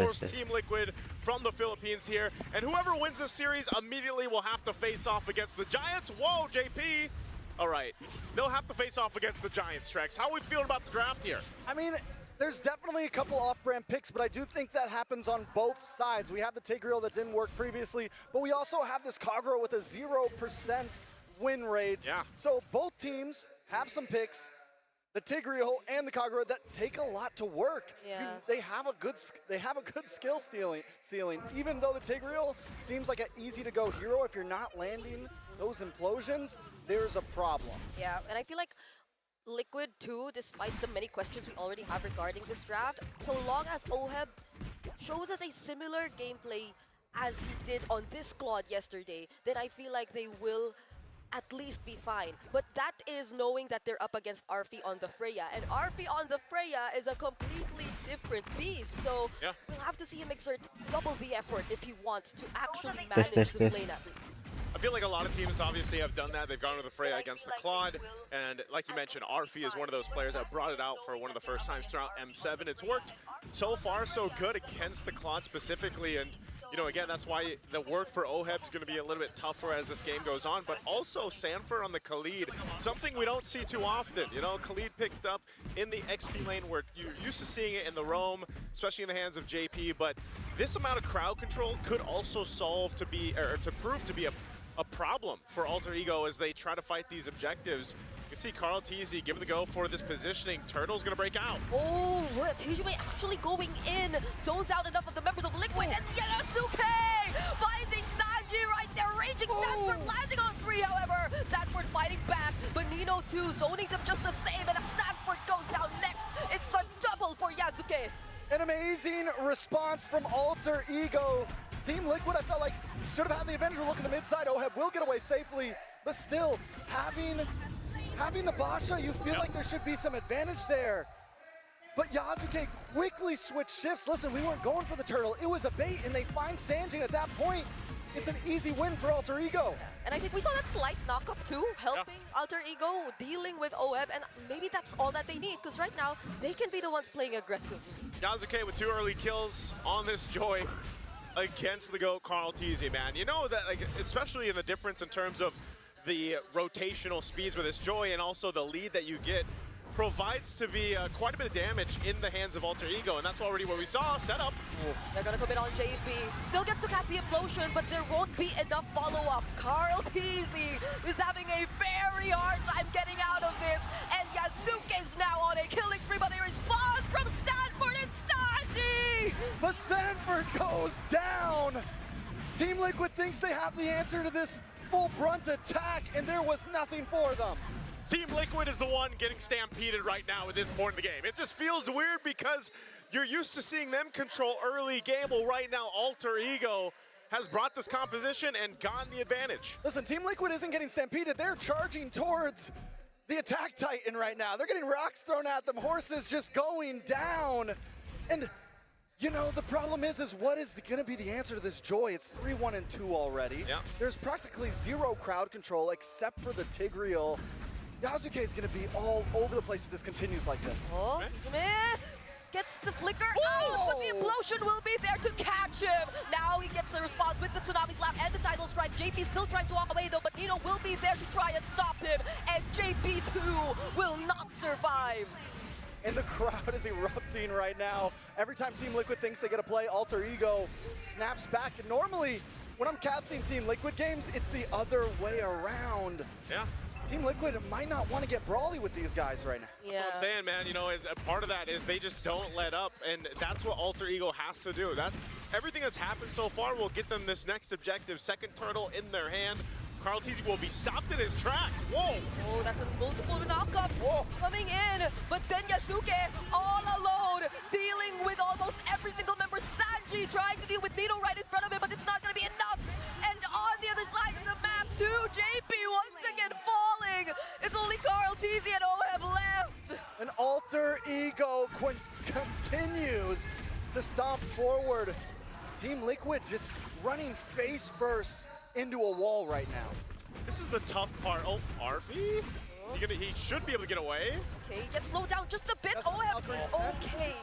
course, Team Liquid from the Philippines here. And whoever wins this series immediately will have to face off against the Giants. Whoa, JP. All right, they'll have to face off against the Giants, Trex. How are we feeling about the draft here? I mean, there's definitely a couple off-brand picks, but I do think that happens on both sides. We have the Tigreal that didn't work previously, but we also have this Kagura with a 0% win rate. Yeah. So both teams have some picks, the Tigreal and the Kagura, that take a lot to work. Yeah. They have a good skill ceiling. Even though the Tigreal seems like an easy-to-go hero, if you're not landing those implosions, there's a problem. Yeah, and I feel like Liquid too, despite the many questions we already have regarding this draft, so long as Oheb shows us a similar gameplay as he did on this squad yesterday, then I feel like they will at least be fine. But that is knowing that they're up against Arfi on the Freya, and Arfi on the Freya is a completely different beast, so yeah, we'll have to see him exert double the effort if he wants to actually manage this lane at least. I feel like a lot of teams obviously have done that. They've gone to the Freya against the Claude, and like you mentioned, Arfi is one of those players that brought it out for one of the first times throughout M7. It's worked so far so good against the Claude specifically, and you know, again, that's why the work for Oheb is going to be a little bit tougher as this game goes on, but also Sanford on the Khalid, something we don't see too often. You know, Khalid picked up in the XP lane where you're used to seeing it in the roam, especially in the hands of JP, but this amount of crowd control could also to prove to be a problem for Alter Ego as they try to fight these objectives. You can see Carl Teasy giving the go for this positioning. Turtle's gonna break out. Oh, what? Hyujime actually going in. Zones out enough of the members of Liquid, and Yasuke finding Sanji right there, raging. Sanford landing on 3, however. Sanford fighting back, but Nino too, zoning them just the same, and as Sanford goes down next, it's a double for Yasuke. An amazing response from Alter Ego. Team Liquid, I felt like, should have had the advantage. We're looking to mid-side. Oheb will get away safely, but still, having the Basha, you feel like there should be some advantage there. But Yasuke quickly switched shifts. Listen, we weren't going for the turtle. It was a bait, and they find Sanjin at that point. It's an easy win for Alter Ego. And I think we saw that slight knock-up too, helping Alter Ego dealing with Oheb, and maybe that's all that they need, because right now, they can be the ones playing aggressive. Yasuke with 2 early kills on this Joy against the GOAT Carl Teasy, man. You know that, like, especially in the difference in terms of the rotational speeds with this Joy and also the lead that you get provides to be quite a bit of damage in the hands of Alter Ego, and that's already what we saw. Setup. They're gonna commit on JP. Still gets to cast the implosion, but there won't be enough follow-up. Carl Teasy is having a very hard time getting out of this, and Yasuke's now on a killing spree, but a response from Stanford and Sanji! But Sanford goes down. Team Liquid thinks they have the answer to this full brunt attack, and there was nothing for them. Team Liquid is the one getting stampeded right now at this point in the game. It just feels weird because you're used to seeing them control early game. Well, right now, Alter Ego has brought this composition and gotten the advantage. Listen, Team Liquid isn't getting stampeded. They're charging towards the attack titan right now. They're getting rocks thrown at them, horses just going down. And you know, the problem is what is going to be the answer to this Joy? It's 3-1 and 2 already. Yeah. There's practically 0 crowd control except for the Tigreal. Yasuke is going to be all over the place if this continues like this. Oh, Hyujime gets the flicker out, but the implosion will be there to catch him. Now he gets a response with the Tsunami Slap and the Tidal Strike. JP still trying to walk away though, but Nino will be there to try and stop him, and JP too will not survive. And the crowd is erupting right now. Every time Team Liquid thinks they get a play, Alter Ego snaps back. And normally, when I'm casting Team Liquid games, it's the other way around. Yeah. Team Liquid might not want to get brawly with these guys right now. That's what I'm saying, man. You know, a part of that is they just don't let up, and that's what Alter Ego has to do. Everything that's happened so far will get them this next objective. Second turtle in their hand. Carl Teasy will be stopped in his tracks. Whoa! Oh, that's a multiple knockup coming in, but then Yasuke all alone, dealing with almost every single member. Sanji trying to deal with Nino right in front of him, but it's not going to be enough. And on the other side of the map too, JP once again falling. It's only Carl Teasy and Oheb left. And Alter Ego continues to stomp forward. Team Liquid just running face first into a wall right now. This is the tough part. Oh, Arfi? He should be able to get away. Okay, gets slowed down just a bit. That's Oheb, Valkyrie's head. okay.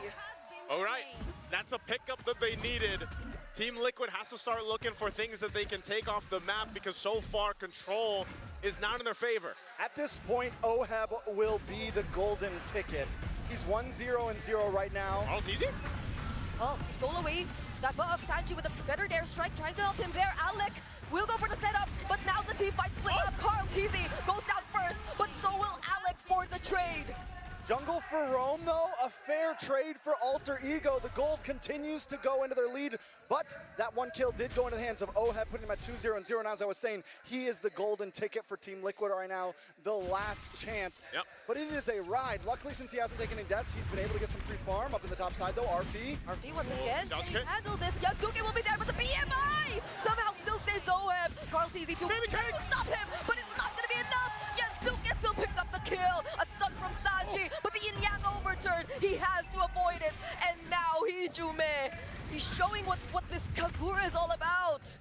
All right. That's a pickup that they needed. Team Liquid has to start looking for things that they can take off the map because so far control is not in their favor. At this point, Oheb will be the golden ticket. He's 1-0-0 right now. Oh, it's easy. Oh, he stole away that buff. Sanji with a better airstrike, trying to help him there. Alec will go for the setup, but now the team fight split up. Carl TZ goes down first, but so will Alec for the trade. Jungle for Rome, though, a fair trade for Alter Ego. The gold continues to go into their lead, but that one kill did go into the hands of Oheb, putting him at 2-0-0. Now, as I was saying, he is the golden ticket for Team Liquid right now, the last chance. Yep. But it is a ride. Luckily, since he hasn't taken any deaths, he's been able to get some free farm up in the top side, though. RP. RP once again, can he Yasuke. handle this? Yasuke will be there, but the BMI somehow still saves Oheb. Carl TZ to stop him, but it's not going to be enough. Yasuke still picks up the kill. A stun from Sanji, but the yin yang overturn, he has to avoid it. And now Hijume, he's showing what this Kagura is all about.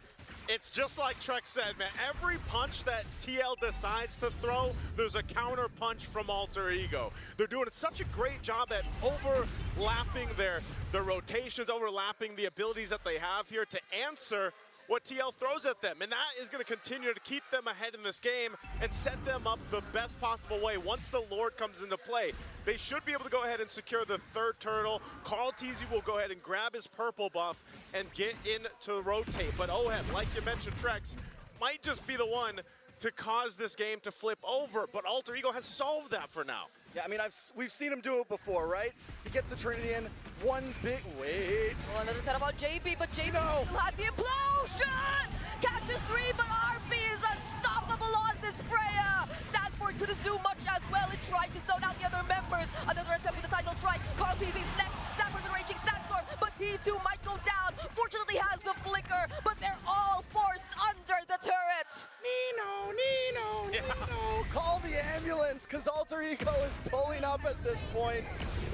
It's just like Trek said, man. Every punch that TL decides to throw, there's a counter punch from Alter Ego. They're doing such a great job at overlapping their rotations, overlapping the abilities that they have here to answer what TL throws at them. And that is going to continue to keep them ahead in this game and set them up the best possible way. Once the Lord comes into play, they should be able to go ahead and secure the third turtle. Carl TZ will go ahead and grab his purple buff and get in to rotate. But Oheb, like you mentioned, Trex, might just be the one to cause this game to flip over. But Alter Ego has solved that for now. Yeah, I mean, we've seen him do it before, right? He gets the Trinity in, one big, wait. Oh, another setup on JP, but JP No. still has the implosion! Catches three, but RP is unstoppable on this Freya! Sanford couldn't do much as well. It tried to zone out the other members. Another attempt with the title strike. Carl TZ's next. Sanford with raging Sandstorm, but he too might go down. Fortunately has the flicker, but they're all forced under the turret. Nino. Call the ambulance, because Alter Ego is pulling up at this point.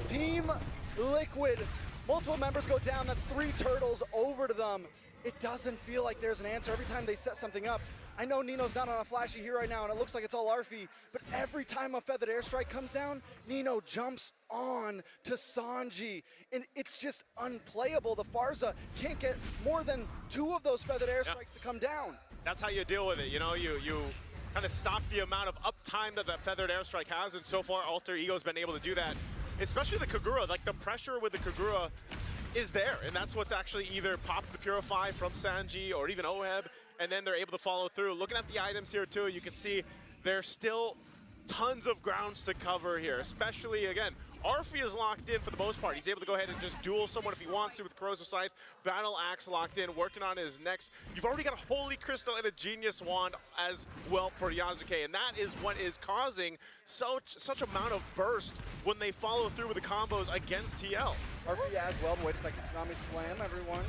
Team Liquid, multiple members go down. That's 3 turtles over to them. It doesn't feel like there's an answer every time they set something up. I know Nino's not on a flashy here right now, and it looks like it's all Arfi, but every time a feathered airstrike comes down, Nino jumps on to Sanji, and it's just unplayable. The Farza can't get more than 2 of those feathered airstrikes to come down. That's how you deal with it. You know, you kind of stop the amount of uptime that feathered airstrike has, and so far Alter Ego's been able to do that. Especially the Kagura, like the pressure with the Kagura is there, and that's what's actually either popped the Purify from Sanji or even Oheb, and then they're able to follow through. Looking at the items here too, you can see there's still tons of grounds to cover here, especially, again, Arfi is locked in for the most part. He's able to go ahead and just duel someone if he wants to with Corrosive Scythe. Battle Axe locked in, working on his next. You've already got a Holy Crystal and a Genius Wand as well for Yasuke, and that is what is causing such amount of burst when they follow through with the combos against TL. RP as well, but wait a second, Tsunami Slam, everyone.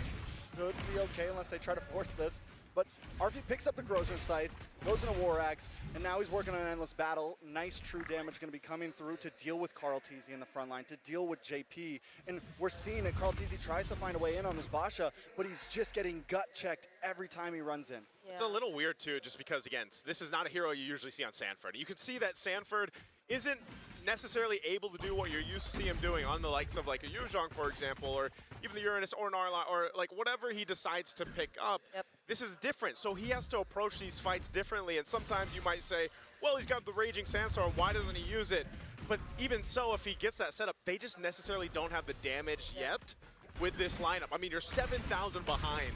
Should be okay unless they try to force this. But RP picks up the Corrosive Scythe, goes into War Axe, and now he's working on an Endless Battle. Nice true damage going to be coming through to deal with Carl TZ in the front line, to deal with JP. And we're seeing that Carl TZ tries to find a way in on this Basha, but he's just getting gut-checked every time he runs in. Yeah. It's a little weird too, just because, again, this is not a hero you usually see on Sanford. You can see that Sanford isn't necessarily able to do what you're used to see him doing on the likes of like a Yuzhong, for example, or even the Uranus or Narla, or like whatever he decides to pick up. Yep. This is different, so he has to approach these fights differently, and sometimes you might say, well, he's got the Raging Sandstorm, why doesn't he use it? But even so, if he gets that setup, they just necessarily don't have the damage yet with this lineup. I mean, you're 7,000 behind.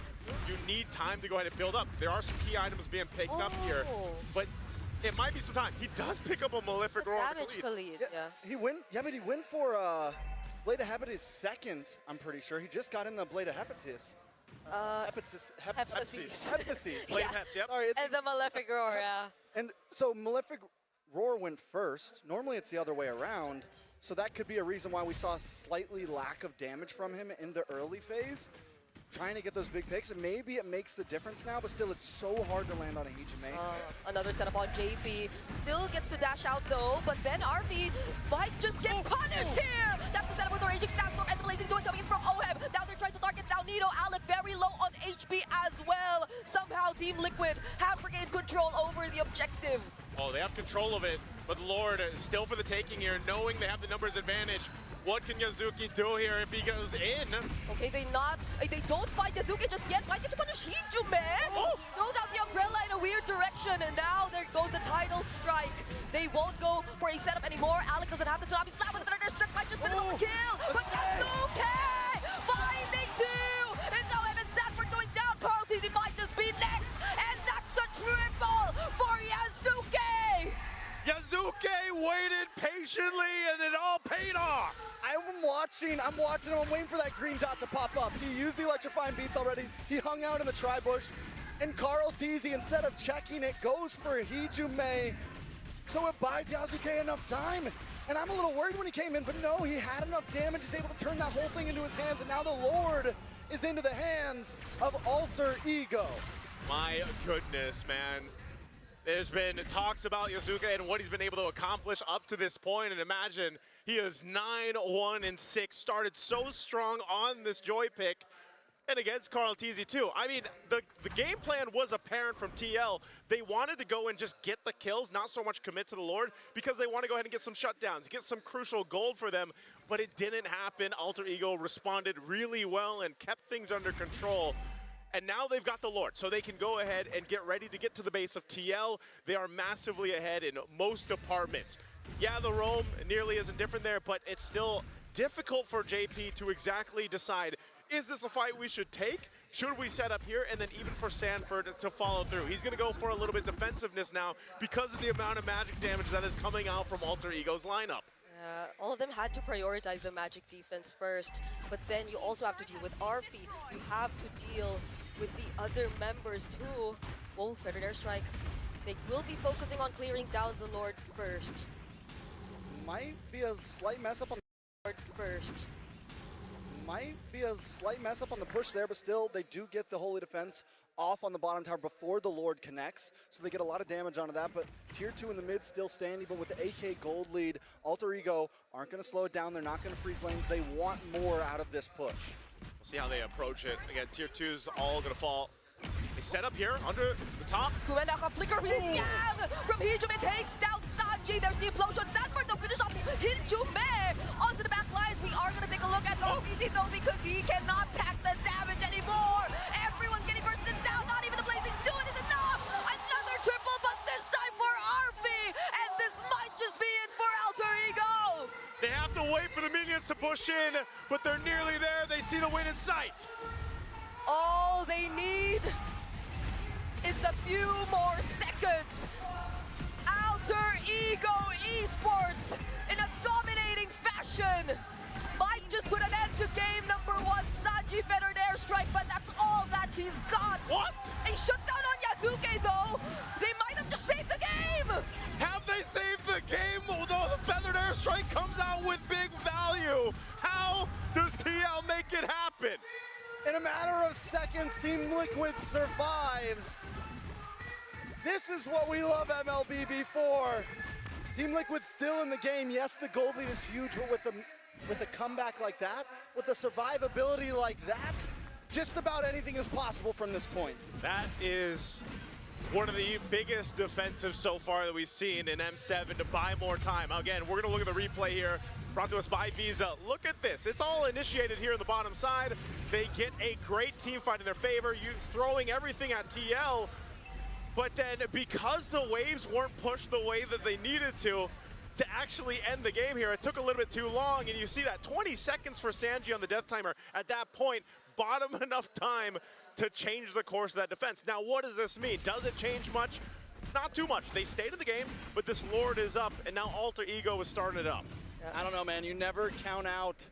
You need time to go ahead and build up. There are some key items being picked up here, but it might be some time. He does pick up a Malefic Roar. Damage Khalid, He win. Yeah, but he went for Blade of Hepatis second, I'm pretty sure. He just got in the Blade of Hepatis. Heptasis. Blade of Heps, yep. Sorry, And the Malefic Roar, yeah. and so Malefic Roar went first. Normally it's the other way around. So that could be a reason why we saw slightly lack of damage from him in the early phase. Trying to get those big picks, and maybe it makes the difference now, but still it's so hard to land on a Hijume. Another setup on JP. Still gets to dash out though, but then RV might just get punished here! That's the setup with the Raging Sandstorm and the Blazing Twin coming in from Oheb. Now they're trying to target down Nino. Alec very low on HP as well. Somehow Team Liquid have regained control over the objective. Oh, they have control of it, but Lord is still for the taking here, knowing they have the numbers advantage. What can Yazuki do here if he goes in? Okay, they don't fight Yazuki just yet. Might get to punish Hijume. Oh. Throws out the umbrella in a weird direction, and now there goes the title strike. They won't go for a setup anymore. Alec doesn't have the tsunami slap with another strike. Might just finish off the kill. But Yazuki finding two. It's now Evan Sanford going down. Carl Tizzy might just be next, and that's a triple for Yazuki. Yazuki waited patiently, and it all paid off. I'm watching him. I'm waiting for that green dot to pop up. He used the electrifying beats already. He hung out in the tri-bush. And Carl Tizzy, instead of checking it, goes for Hijume. So it buys Yazuki enough time. And I'm a little worried when he came in, but no, he had enough damage. He's able to turn that whole thing into his hands, and now the Lord is into the hands of Alter Ego. My goodness, man. There's been talks about Yazuki and what he's been able to accomplish up to this point, and imagine he is 9-1-6, started so strong on this Joy pick, and against Carl Tizzy too. I mean, the game plan was apparent from TL. They wanted to go and just get the kills, not so much commit to the Lord, because they want to go ahead and get some shutdowns, get some crucial gold for them, but it didn't happen. Alter Ego responded really well and kept things under control. And now they've got the Lord, so they can go ahead and get ready to get to the base of TL. They are massively ahead in most departments. Yeah, the roam nearly isn't different there, but it's still difficult for JP to exactly decide, is this a fight we should take? Should we set up here? And then even for Sanford to follow through. He's gonna go for a little bit defensiveness now because of the amount of magic damage that is coming out from Alter Ego's lineup. All of them had to prioritize the magic defense first, but then you also have to deal with Arfi. You have to deal with the other members too. Oh, Predator Airstrike. They will be focusing on clearing down the Lord first. Might be a slight mess up on the push there, but still they do get the Holy Defense off on the bottom tower before the Lord connects, so they get a lot of damage onto that, but tier 2 in the mid still standing, but with the AK gold lead, Alter Ego aren't going to slow it down, they're not going to freeze lanes, they want more out of this push. We'll see how they approach it. Again, tier 2's all going to fall. They set up here under the top. Kumenaka flicker from Hijume takes down Sanji. There's the implosion. Sanford to finish off Hijume onto the back lines. We are going to take a look at OPT though because he cannot tack the damage anymore. Everyone's getting bursted down. Not even the Blazing doing is enough. Another triple, but this time for Arfi. And this might just be it for Alter Ego. They have to wait for the minions to push in, but they're nearly there. They see the win in sight. All they need is a few more seconds. Alter Ego Esports in a dominating fashion might just put an end to game number 1. Sanji Fettered Airstrike, but that's all that he's got. What? A shutdown on Yazuki though. They might have just saved the game. Have they saved the game? Although the Feathered Airstrike comes out with big value. How does TL make it happen? In a matter of seconds, Team Liquid survives. This is what we love MLBB for. Team Liquid still in the game. Yes, the gold lead is huge, but with a comeback like that, with a survivability like that, just about anything is possible from this point. That is one of the biggest defensives so far that we've seen in M7 to buy more time. Again, we're gonna look at the replay here, brought to us by Visa. Look at this, it's all initiated here on the bottom side. They get a great team fight in their favor, you throwing everything at TL, but then because the waves weren't pushed the way that they needed to actually end the game here, it took a little bit too long, and you see that 20 seconds for Sanji on the death timer. At that point, bought him enough time to change the course of that defense. Now, what does this mean? Does it change much? Not too much. They stayed in the game, but this Lord is up, and now Alter Ego is starting it up. I don't know, man. You never count out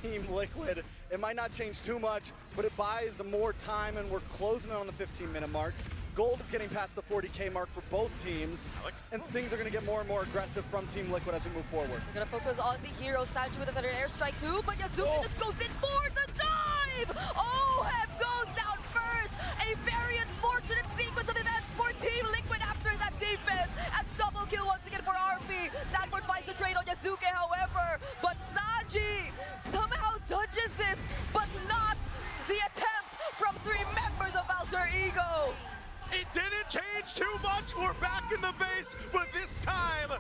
Team Liquid. It might not change too much, but it buys more time, and we're closing in on the 15-minute mark. Gold is getting past the 40K mark for both teams, and things are going to get more and more aggressive from Team Liquid as we move forward. We're going to focus on the hero, Sanji with a Feathered Airstrike too, but Yazuki just goes in for the dive! OHEB goes down first! A very unfortunate sequence of events for Team Liquid after that defense. A double kill once again for RP. Sanford finds the trade on Yazuki, however, but Sanji somehow dodges this, but not the attempt from 3 members of Alter Ego. It didn't change too much. We're back in the base, but this time,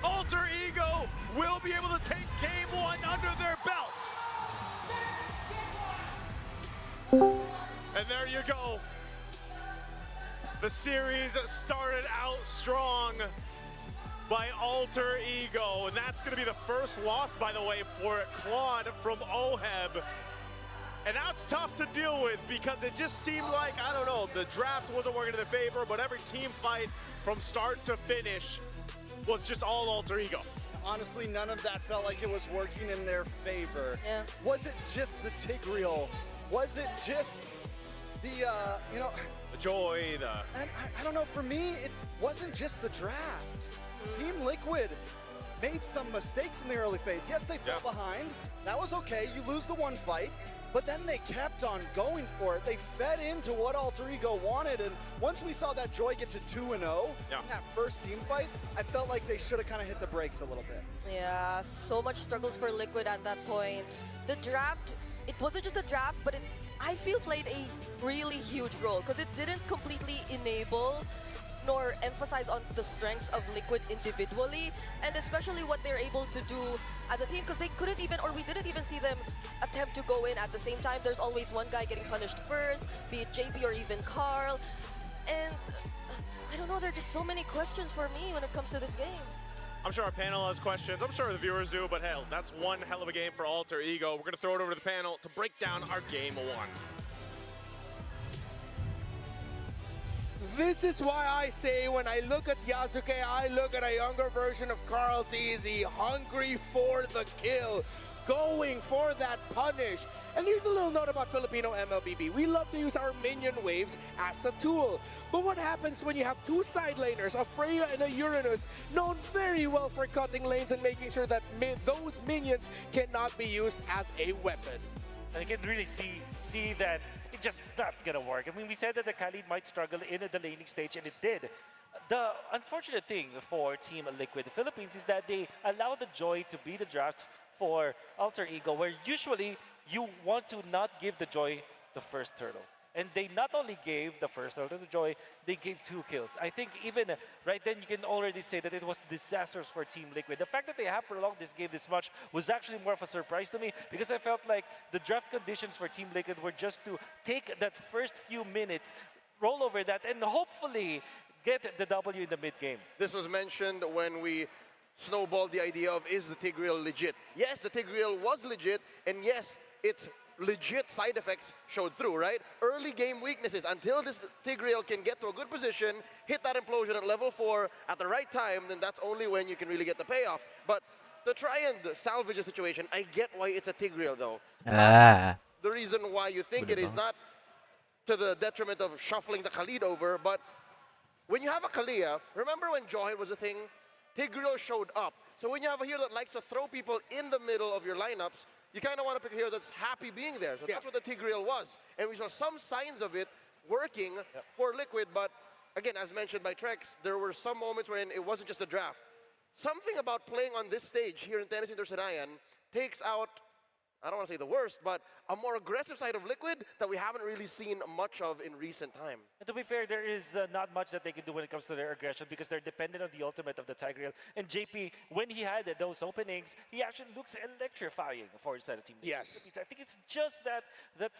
Alter Ego will be able to take game 1 under their And there you go. The series started out strong by Alter Ego, and that's going to be the first loss, by the way, for Claude from OHEB. And that's tough to deal with because it just seemed like, I don't know, the draft wasn't working in their favor, but every team fight from start to finish was just all Alter Ego. Honestly, none of that felt like it was working in their favor. Yeah. Was it just the Tigreal? Was it just the, The joy, And I don't know, for me, it wasn't just the draft. Team Liquid made some mistakes in the early phase. Yes, they fell behind. That was okay. You lose the one fight. But then they kept on going for it. They fed into what Alter Ego wanted. And once we saw that Joy get to 2-0 in that first team fight, I felt like they should have kind of hit the brakes a little bit. Yeah, so much struggles for Liquid at that point. The draft, it wasn't just a draft, but it, I feel, played a really huge role because it didn't completely enable nor emphasize on the strengths of Liquid individually, and especially what they're able to do as a team, because they couldn't even, or we didn't even see them attempt to go in at the same time. There's always one guy getting punished first, be it JP or even Carl, and I don't know, there are just so many questions for me when it comes to this game. I'm sure our panel has questions. I'm sure the viewers do, but hell, that's one hell of a game for Alter Ego. We're going to throw it over to the panel to break down our game one. This is why I say when I look at Yasuke, I look at a younger version of Carl TZ, hungry for the kill, going for that punish. And here's a little note about Filipino MLBB. We love to use our minion waves as a tool. But what happens when you have two side laners, a Freya and a Uranus, known very well for cutting lanes and making sure that those minions cannot be used as a weapon? And you can really see that it's just not gonna work. I mean, we said that the Khalid might struggle in the laning stage, and it did. The unfortunate thing for Team Liquid Philippines is that they allow the Joy to be the draft for Alter Ego, where usually you want to not give the Joy the first turtle. And they not only gave the first turtle to Joy, they gave 2 kills. I think even right then you can already say that it was disastrous for Team Liquid. The fact that they have prolonged this game this much was actually more of a surprise to me, because I felt like the draft conditions for Team Liquid were just to take that first few minutes, roll over that, and hopefully get the W in the mid-game. This was mentioned when we snowballed the idea of, is the Tigreal legit? Yes, the Tigreal was legit, and yes, its legit side effects showed through, right? Early game weaknesses, until this Tigreal can get to a good position, hit that implosion at level 4 at the right time, then that's only when you can really get the payoff. But to try and salvage a situation, I get why it's a Tigreal though. The reason why you think it is not to the detriment of shuffling the Khalid over, but when you have a Kalia, remember when Joy was a thing? Tigreal showed up. So when you have a hero that likes to throw people in the middle of your lineups, you kind of want to pick a hero that's happy being there. So that's what the Tigreal was. And we saw some signs of it working for Liquid, but again, as mentioned by Trex, there were some moments when it wasn't just a draft. Something about playing on this stage here in Tennis Intersenayan takes out, I don't want to say the worst, but a more aggressive side of Liquid that we haven't really seen much of in recent time. And to be fair, there is not much that they can do when it comes to their aggression, because they're dependent on the ultimate of the Tigreal. And JP, when he had those openings, he actually looks electrifying for his side of team. Yes. I think it's just that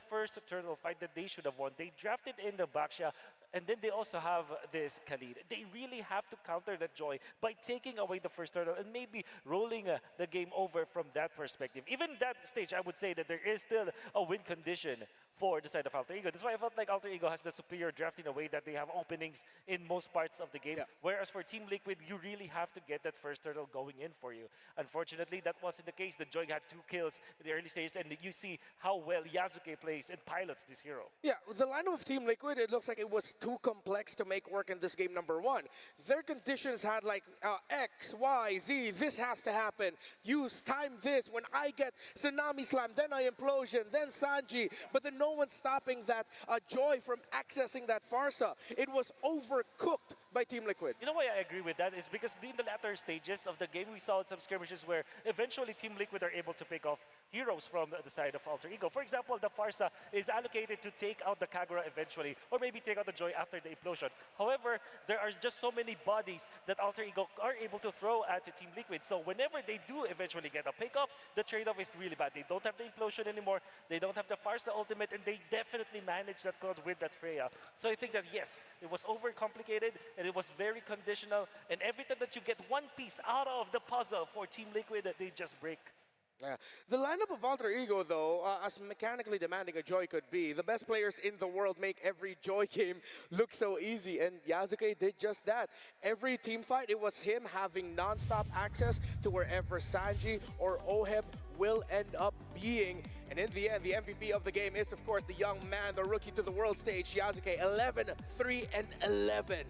first turtle fight that they should have won. They drafted in the Baxia, and then they also have this Khalid. They really have to counter that Joy by taking away the first turtle and maybe rolling the game over from that perspective. Even that stage, I would say that there is still a win condition for the side of Alter Ego. That's why I felt like Alter Ego has the superior draft in a way that they have openings in most parts of the game. Whereas for Team Liquid, you really have to get that first turtle going in for you. Unfortunately, that wasn't the case. The Joy had 2 kills in the early stages, and you see how well Yasuke plays and pilots this hero. Yeah, the lineup of Team Liquid, it looks like it was too complex to make work in this game number 1. Their conditions had like X, Y, Z, this has to happen. Use time this, when I get Tsunami Slam, then I Implosion, then Sanji, but then no one's stopping that Joy from accessing that Farsa. It was overcooked by Team Liquid. You know why I agree with that is because in the latter stages of the game, we saw some skirmishes where eventually Team Liquid are able to pick off heroes from the side of Alter Ego. For example, the Farsa is allocated to take out the Kagura eventually, or maybe take out the Joy after the implosion. However, there are just so many bodies that Alter Ego are able to throw at Team Liquid. So whenever they do eventually get a pick-off, the trade-off is really bad. They don't have the implosion anymore, they don't have the Farsa ultimate, and they definitely managed that cloud with that Freya. So I think that yes, it was overcomplicated, and it was very conditional, and every time that you get one piece out of the puzzle for Team Liquid, that they just break. Yeah. The lineup of Alter Ego, though, as mechanically demanding a Joy could be, the best players in the world make every Joy game look so easy, and Yasuke did just that. Every team fight, it was him having non-stop access to wherever Sanji or Oheb will end up being. And in the end, the MVP of the game is, of course, the young man, the rookie to the world stage, Yasuke, 11, 3, and 11.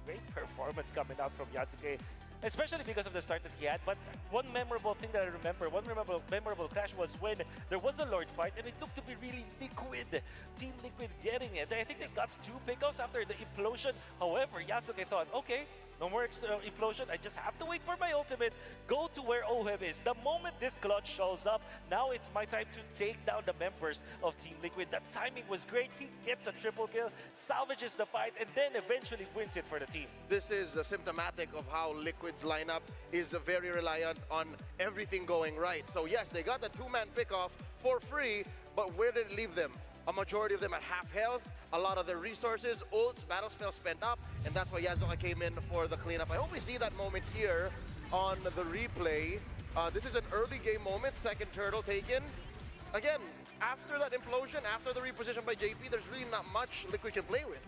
Great performance coming out from Yasuke, especially because of the start that he had. But one memorable thing that I remember, one memorable clash was when there was a Lord fight, and it looked to be really Liquid, Team Liquid getting it. I think they got 2 pickoffs after the implosion. However, Yasuke thought, okay, no more implosion. I just have to wait for my ultimate. Go to where Oheb is. The moment this clutch shows up, now it's my time to take down the members of Team Liquid. The timing was great. He gets a triple kill, salvages the fight, and then eventually wins it for the team. This is symptomatic of how Liquid's lineup is very reliant on everything going right. So yes, they got the 2-man pickoff for free, but where did it leave them? A majority of them at half health, a lot of their resources, ults, battle spell spent up, and that's why Yasuke came in for the cleanup. I hope we see that moment here on the replay. This is an early game moment, second turtle taken. Again, after that implosion, after the reposition by JP, there's really not much Liquid can play with.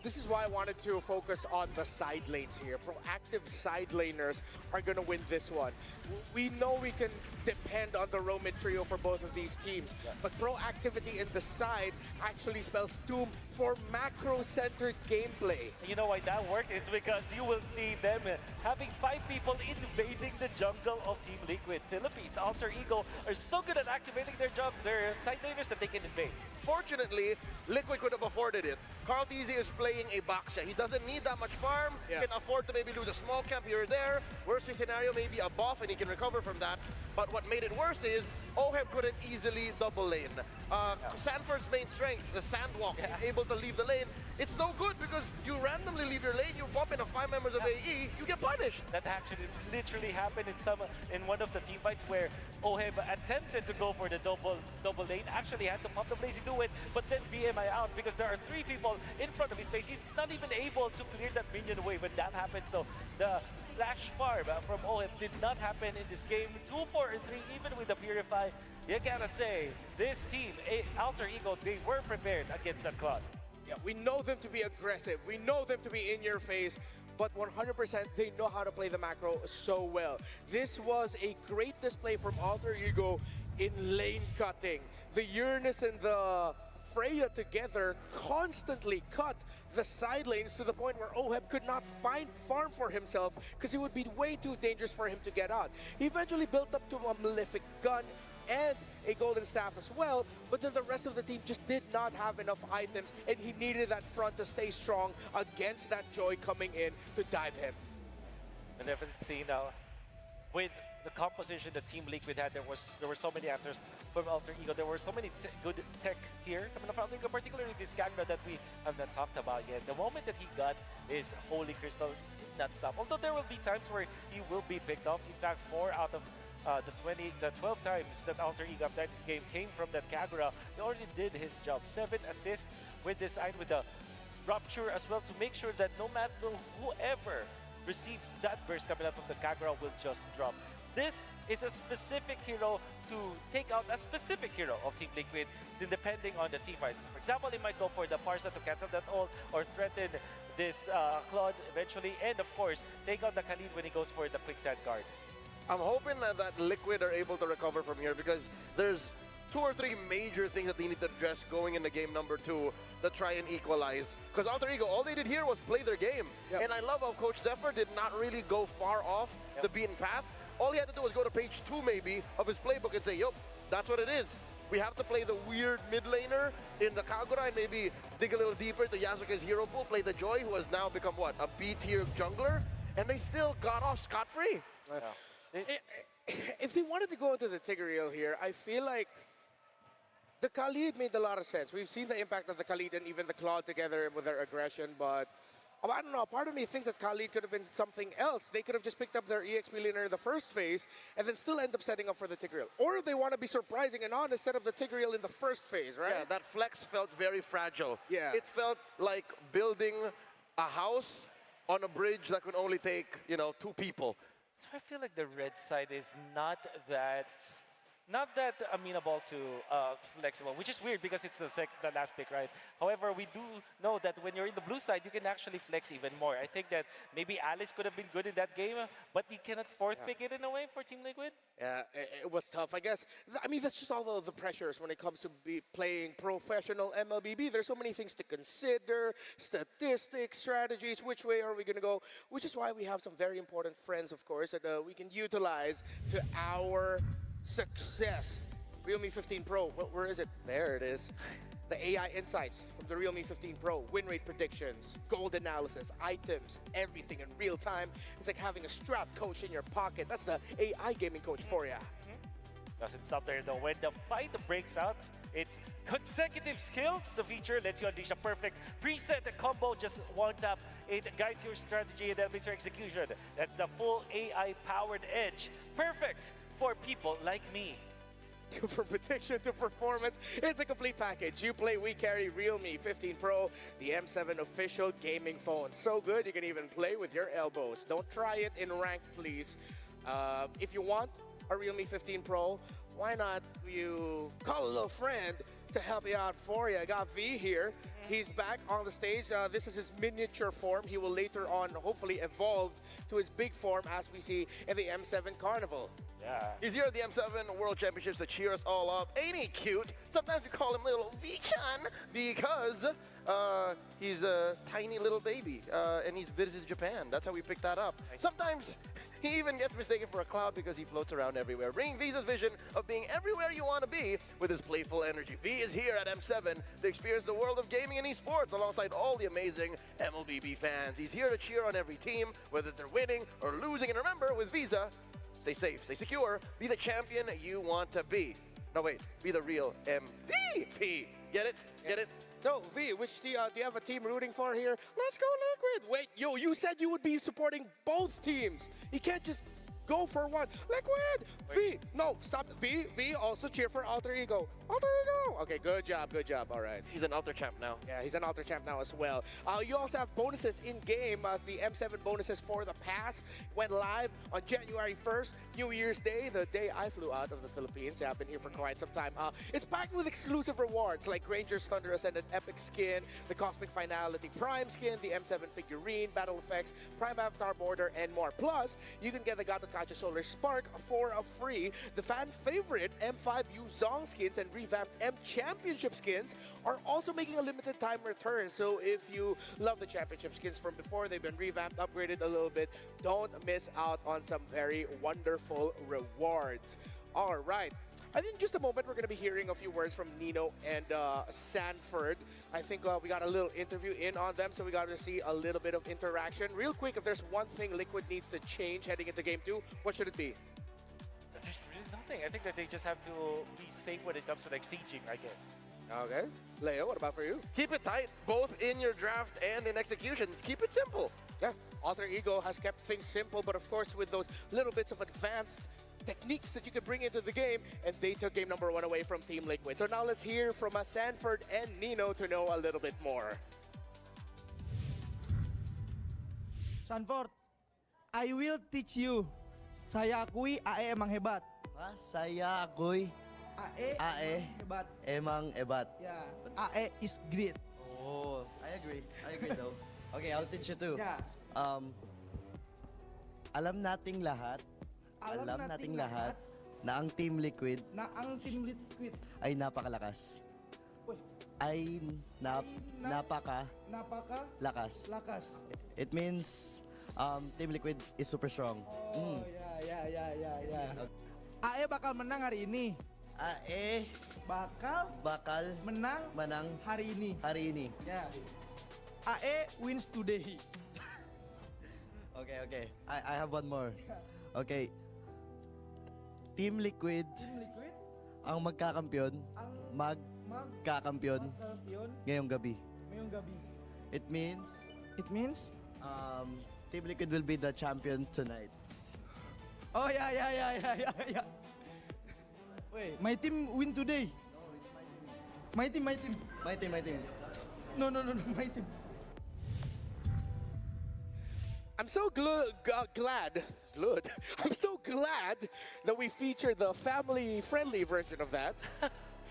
This is why I wanted to focus on the side lanes here. Proactive side laners are going to win this one. We know we can depend on the Roaming trio for both of these teams, but proactivity in the side actually spells doom for macro-centered gameplay. You know why that worked? It's because you will see them having 5 people invading the jungle of Team Liquid. Philippines, Alter Ego are so good at activating their side laners that they can invade. Fortunately, Liquid could have afforded it. Carl Teasy is playing a box chat. He doesn't need that much farm. He can afford to maybe lose a small camp here or there. Worst case scenario, maybe a buff, and he can recover from that. But what made it worse is Oheb couldn't easily double lane. Sanford's main strength, the sandwalk, able to leave the lane, it's no good because you randomly leave your lane, you bump into 5 members of AE, you get punished. That actually literally happened in one of the team fights where Oheb attempted to go for the double lane, actually had to pop the blaze to do it, but then BMI out because there are 3 people in front of his face. He's not even able to clear that minion away when that happened. So the flash farm from Oheb did not happen in this game. 2, 4, and 3, even with the Purify. You gotta say, this team, Alter Ego, they were prepared against that Cloud. Yeah, we know them to be aggressive. We know them to be in your face. But 100% they know how to play the macro so well. This was a great display from Alter Ego in lane cutting. The Uranus and the Freya together constantly cut the side lanes to the point where Oheb could not find farm for himself because it would be way too dangerous for him to get out. He eventually built up to a Malefic gun and a golden staff as well, but then the rest of the team just did not have enough items, and he needed that front to stay strong against that Joy coming in to dive him. And definitely now, with the composition that Team Liquid had, there were so many answers from Alter Ego. There were so many good tech here coming from Alter Ego, particularly this Kagura that we have not talked about yet. The moment that he got his Holy Crystal did not stop. Although there will be times where he will be picked off. In fact, 4 out of the 12 times that Alter Ego died this game came from that Kagura. He already did his job. 7 assists with this side, with the Rupture as well, to make sure that no matter whoever receives that burst coming out from the Kagura will just drop. This is a specific hero to take out a specific hero of Team Liquid, depending on the team fight. For example, they might go for the Farsa to cancel that ult or threaten this Claude eventually, and of course, take out the Khalid when he goes for the quicksand guard. I'm hoping that Liquid are able to recover from here because there's 2 or 3 major things that they need to address going into game number 2 to try and equalize. Because Alter Ego, all they did here was play their game. And I love how Coach Zephyr did not really go far off the beaten path. All he had to do was go to page 2 maybe of his playbook and say, yup, that's what it is. we have to play the weird mid laner in the Kagura and maybe dig a little deeper to Yasuke's hero pool, play the Joy, who has now become, what, a B-tier jungler? And they still got off scot-free. If they wanted to go into the Tigreal here, I feel like the Khalid made a lot of sense. We've seen the impact of the Khalid and even the Claw together with their aggression, but I don't know, part of me thinks that Khalid could have been something else. They could have just picked up their EXP laner in the first phase and then still end up setting up for the Tigreal. Or if they want to be surprising and honest, set up the Tigreal in the first phase, right? Yeah, that flex felt very fragile. Yeah. It felt like building a house on a bridge that could only take, 2 people. So I feel like the red side is not that amenable to flexible, which is weird because it's the last pick, right? However, we do know that when you're in the blue side, you can actually flex even more. I think that maybe Alice could have been good in that game, but you cannot fourth pick it in a way for Team Liquid. Yeah, it was tough, I guess. I mean, that's just all the pressures when it comes to playing professional MLBB. There's so many things to consider, statistics, strategies, which way are we going to go? Which is why we have some very important friends, of course, that we can utilize to our success. Realme 15 Pro, where is it? There it is. The AI insights from the Realme 15 Pro, win rate predictions, gold analysis, items, everything in real time. It's like having a strat coach in your pocket. That's the AI gaming coach for you. Doesn't stop there though. When the fight breaks out, it's consecutive skills. The feature lets you unleash a perfect preset combo. Just one tap. It guides your strategy and elevates your execution. That's the full AI-powered edge. Perfect for people like me. From prediction to performance, it's a complete package. You play, we carry Realme 15 Pro, the M7 official gaming phone. So good, you can even play with your elbows. Don't try it in rank, please. If you want a Realme 15 Pro, why not you call a little friend to help you out for you? I got V here. He's back on the stage. This is his miniature form. He will later on hopefully evolve to his big form as we see in the M7 Carnival. Yeah. He's here at the M7 World Championships to cheer us all up. Ain't he cute? Sometimes we call him little V-chan because he's a tiny little baby and he's visited Japan. That's how we picked that up. Sometimes he even gets mistaken for a cloud because he floats around everywhere, bringing Visa's vision of being everywhere you want to be with his playful energy. V is here at M7 to experience the world of gaming and esports alongside all the amazing MLBB fans. He's here to cheer on every team, whether they're winning or losing. And remember, with Visa, stay safe, stay secure, be the champion you want to be. No, wait, be the real MVP. Get it? Get it? So, V, which do you have a team rooting for here? Let's go Liquid. Wait, yo, you said you would be supporting both teams. You can't just go for one. Liquid! V, no, stop. V, also cheer for Alter Ego. Alter Ego! Okay, good job, all right. He's an Alter champ now. Yeah, he's an Alter champ now as well. You also have bonuses in-game as the M7 bonuses for the pass went live on January 1st, New Year's Day, the day I flew out of the Philippines. Yeah, I've been here for quite some time. It's packed with exclusive rewards like Ranger's Thunder Ascendant Epic skin, the Cosmic Finality Prime skin, the M7 figurine, battle effects, Prime Avatar border, and more. Plus, you can get the Gato Kacha Solar Spark for a free. The fan favorite M5 Yu Zong skins and revamped M Championship skins are also making a limited time return. So if you love the championship skins from before, they've been revamped, upgraded a little bit, don't miss out on some very wonderful rewards. All right. I think in just a moment we're going to be hearing a few words from Nino and Sanford. I think we got a little interview in on them, so we got to see a little bit of interaction. Real quick, if there's one thing Liquid needs to change heading into Game 2, what should it be? There's really nothing. I think that they just have to be safe when it comes to like sieging, I guess. Okay. Leo, what about for you? Keep it tight, both in your draft and in execution. Keep it simple. Yeah, Alter Ego has kept things simple, but of course with those little bits of advanced techniques that you can bring into the game, and they took game number 1 away from Team Liquid. So now let's hear from Sanford and Nino to know a little bit more. Sanford, I will teach you. Saya akui AE emang hebat. Saya akui AE hebat. emang hebat. Yeah, AE is great. Oh, I agree though. Okay, I'll teach you too. Yeah. Alam nating lahat na ang Team Liquid Na ang Team Liquid ay napakalakas. Uy, Ay napakalakas. lakas. It means Team Liquid is super strong. Oh, yeah. AE bakal menang hari ini. AE bakal menang menang hari ini. hari ini. Ya. AE wins today. Okay. I have one more. Okay. Team Liquid Team Liquid ang magkakampiyon, ang magkakampiyon magkampiyon ngayong gabi. ngayong gabi. It means It means Team Liquid will be the champion tonight. oh yeah. Wait, my team win today. My team. My team. No, my team. I'm so glad. I'm so glad that we featured the family-friendly version of that.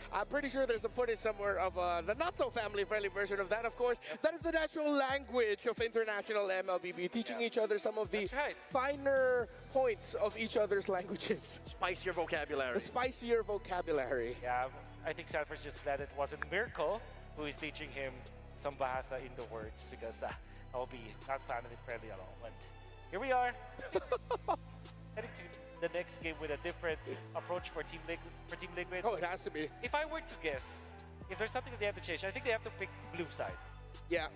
I'm pretty sure there's some footage somewhere of the not-so-family-friendly version of that. Of course, that is the natural language of international MLBB, teaching each other some of the That's right. finer points of each other's languages. Spicier vocabulary. The spicier vocabulary. Yeah, I think Sanford's just glad it wasn't Mirko who is teaching him some Bahasa in the words because I'll be not family friendly at all. But here we are, heading to the next game with a different approach for Team Liquid. Oh, it has to be. If I were to guess, if there's something that they have to change, I think they have to pick blue side. Yeah.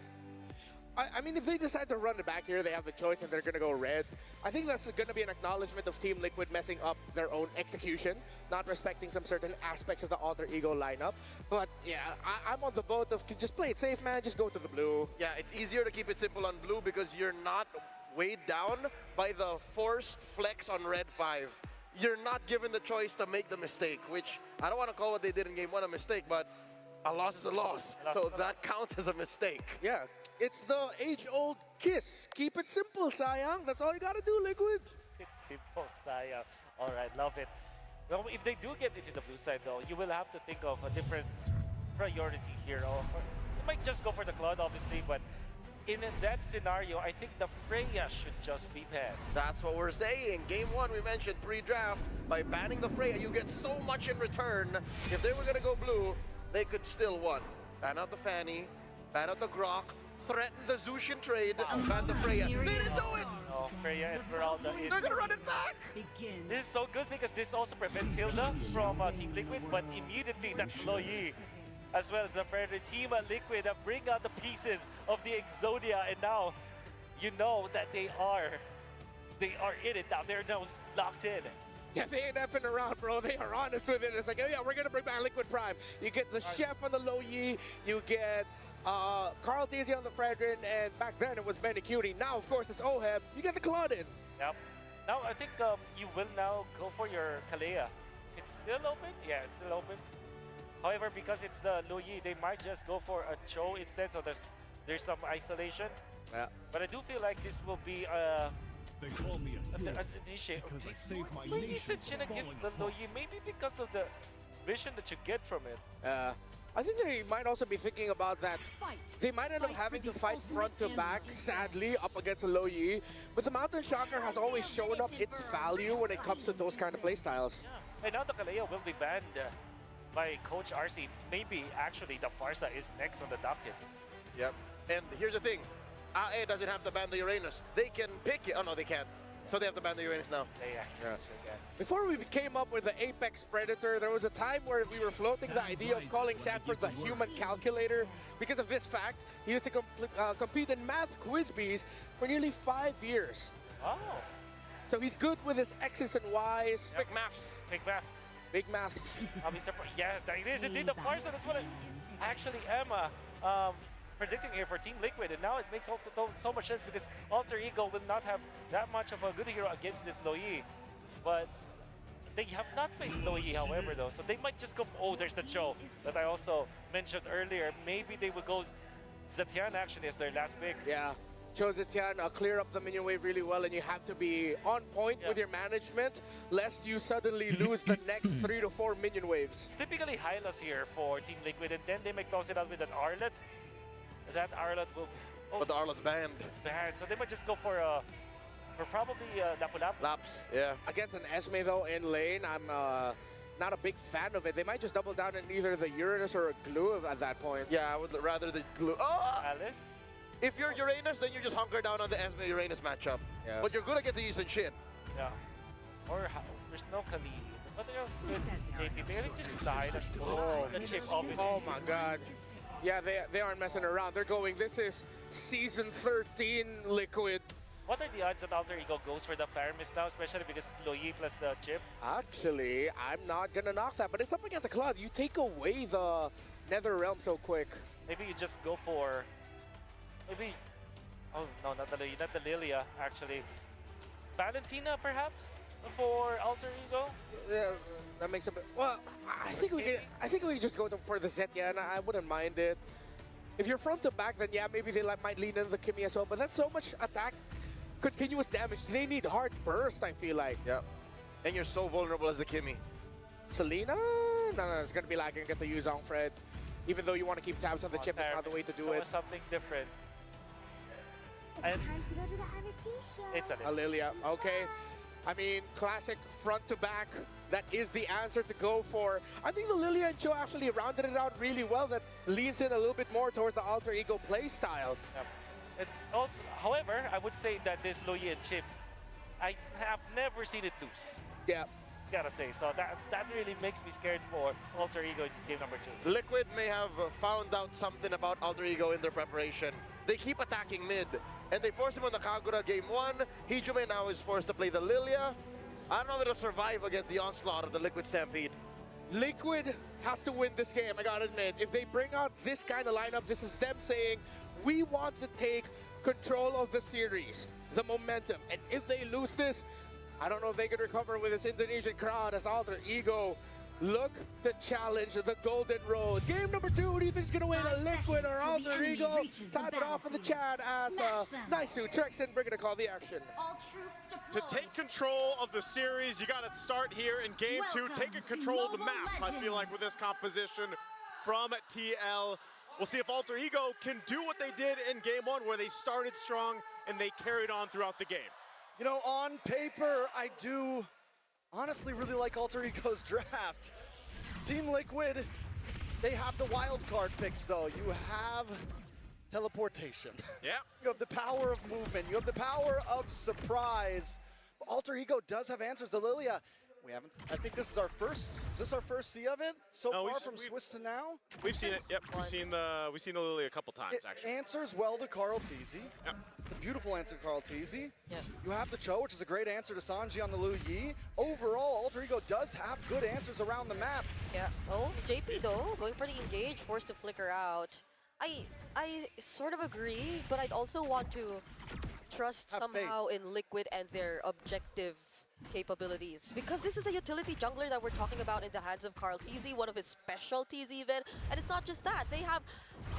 I mean, if they decide to run it back here, they have the choice and they're going to go red. I think that's going to be an acknowledgement of Team Liquid messing up their own execution, not respecting some certain aspects of the Alter Ego lineup. But yeah, I'm on the boat of just play it safe, man. Just go to the blue. Yeah, it's easier to keep it simple on blue because you're not weighed down by the forced flex on red 5. You're not given the choice to make the mistake, which I don't want to call what they did in game 1 a mistake, but a loss is a loss. So that counts as a mistake. Yeah, it's the age-old kiss. Keep it simple, Sayang. That's all you got to do, Liquid. It's simple, Saya. All right, love it. Well, if they do get into the blue side, though, you will have to think of a different priority here. Or you might just go for the Cloud, obviously, but in that scenario, I think the Freya should just be banned. That's what we're saying. Game 1, we mentioned pre-draft. By banning the Freya, you get so much in return. If they were going to go blue, they could still won. Ban out the Fanny, ban out the Grok, threaten the Zushin trade, ban the Freya. They didn't do it! Oh, Freya Esmeralda is... They're going to run it back! This is so good because this also prevents Hilda from Team Liquid, but immediately that's Lo Yi, as well as the Predator. Team Liquid bring out the pieces of the Exodia, and now you know that they are in it now. They're now locked in. Yeah, they ain't effing around, bro. They are honest with it. It's like, oh yeah, we're gonna bring back Liquid Prime. You get the Chef on the Lo Yi, you get Carl Tizzy on the Fredrin, and back then it was Benny Cutie. Now, of course, it's Oheb. You get the Claudin. Yep. Now I think you will now go for your Kalea. It's still open? Yeah, it's still open. However, because it's the Lo Yi, they might just go for a Cho instead, so there's some isolation. Yeah. But I do feel like this will be They call me a hero initiate. because I saved my Maybe nation Shin from against falling the Lo apart. Yi, maybe because of the vision that you get from it. I think they might also be thinking about that. They might end up having to fight front to back, sadly, up against a Lo Yi. But the Mountain Shocker has always shown up its value when it comes to those kind of playstyles. Yeah. And now the Kalea will be banned by Coach RC. Maybe actually the Farsa is next on the docket. Yep. And here's the thing. AE doesn't have to ban the Uranus. They can pick it. Oh, no, they can't. So they have to ban the Uranus now. They actually can. Before we came up with the Apex Predator, there was a time where we were floating the idea of calling Sanford the human calculator. Because of this fact, he used to compete in math quiz bees for nearly 5 years. Oh, So he's good with his X's and Y's. Big maths. big maths. Big maths. I'll be surprised. Yeah, it is indeed the Farsa. That's what I actually am predicting here for Team Liquid. And now it makes so much sense because Alter Ego will not have that much of a good hero against this Lo Yi. But they have not faced Lo Yi, however, though. So they might just go for, oh, there's the Cho that I also mentioned earlier. Maybe they will go Zetian actually as their last pick. Yeah. Chozetian clear up the minion wave really well, and you have to be on point with your management, lest you suddenly lose the next 3 to 4 minion waves. It's typically Hylas here for Team Liquid, and then they may toss it out with an Arlet. That Arlet will be But the Arlot's banned. bad, so they might just go for probably Lapu-Lapu. Laps, yeah. Against an Esme, though, in lane, I'm not a big fan of it. They might just double down in either the Uranus or a Glue at that point. Yeah, I would rather the glue. Oh! Alice. If you're Uranus, then you just hunker down on the Esme Uranus matchup. Yeah. But you're good against the East and shit. Yeah. Or there's no Khalid. Nothing else with JP. I think it's just the highlight. Oh. The chip, obviously. Oh my God. Yeah, they aren't messing around. They're going, this is season 13 Liquid. What are the odds that Alter Ego goes for the Fire Mist now, especially because it's Loyi plus the chip? Actually, I'm not gonna knock that, but it's up against a Cloud. You take away the Nether Realm so quick. Maybe you just go for... Maybe... Oh, no, not the Lilia, actually. Valentina, perhaps? For Alter Ego? Yeah, that makes a bit. Well, I think we can just go for the Zetya, and I wouldn't mind it. If you're front to back, then yeah, maybe they might lean into the Kimmy as well. But that's so much attack, continuous damage. They need hard burst, I feel like. Yeah. And you're so vulnerable as the Kimmy. Selena? No, it's gonna be lagging against the Yuzong, Fred. Even though you want to keep tabs on the chip, it's not the way to do it. Something different. And it's a Lilia, okay. I mean, classic front to back. That is the answer to go for. I think the Lilia and Cho actually rounded it out really well. That leans in a little bit more towards the Alter Ego play style. Yeah. And also, however, I would say that this Loyi and chip, I have never seen it lose. Yeah. Gotta say, so that really makes me scared for Alter Ego in this game number 2. Liquid may have found out something about Alter Ego in their preparation. They keep attacking mid, and they force him on the Kagura game 1. Hijime now is forced to play the Lilia. I don't know if it'll survive against the onslaught of the Liquid Stampede. Liquid has to win this game, I gotta admit. If they bring out this kind of lineup, this is them saying, we want to take control of the series, the momentum. And if they lose this, I don't know if they can recover with this Indonesian crowd as Alter Ego look to challenge the Golden Road. Game number 2, who do you think is going to win, a Liquid or Alter Ego? Type it off in the chat as Naisu Trexen bringing to call the action. To take control of the series, you got to start here in game 2, taking control of the map. I feel like with this composition from TL, we'll see if Alter Ego can do what they did in game 1, where they started strong and they carried on throughout the game. You know, on paper, I do honestly really like Alter Ego's draft. Team Liquid, they have the wild card picks though. You have teleportation. Yeah. You have the power of movement. You have the power of surprise. But Alter Ego does have answers. The Lilia, we haven't, I think this is our first see of it so far from Swiss to now? We've seen it, yep. We've seen the Lily a couple times, actually. It answers well to Carl Teasy. Yep. It's a beautiful answer to Carl Teasy. Yeah. You have the Cho, which is a great answer to Sanji on the Lu Yi. Overall, Alter Ego does have good answers around the map. Yeah. Oh, JP though, going for the engage, forced to flicker out. I sort of agree, but I'd also want to trust somehow in Liquid and their objective capabilities, because this is a utility jungler that we're talking about in the hands of Carl TZ, one of his specialties even. And it's not just that, they have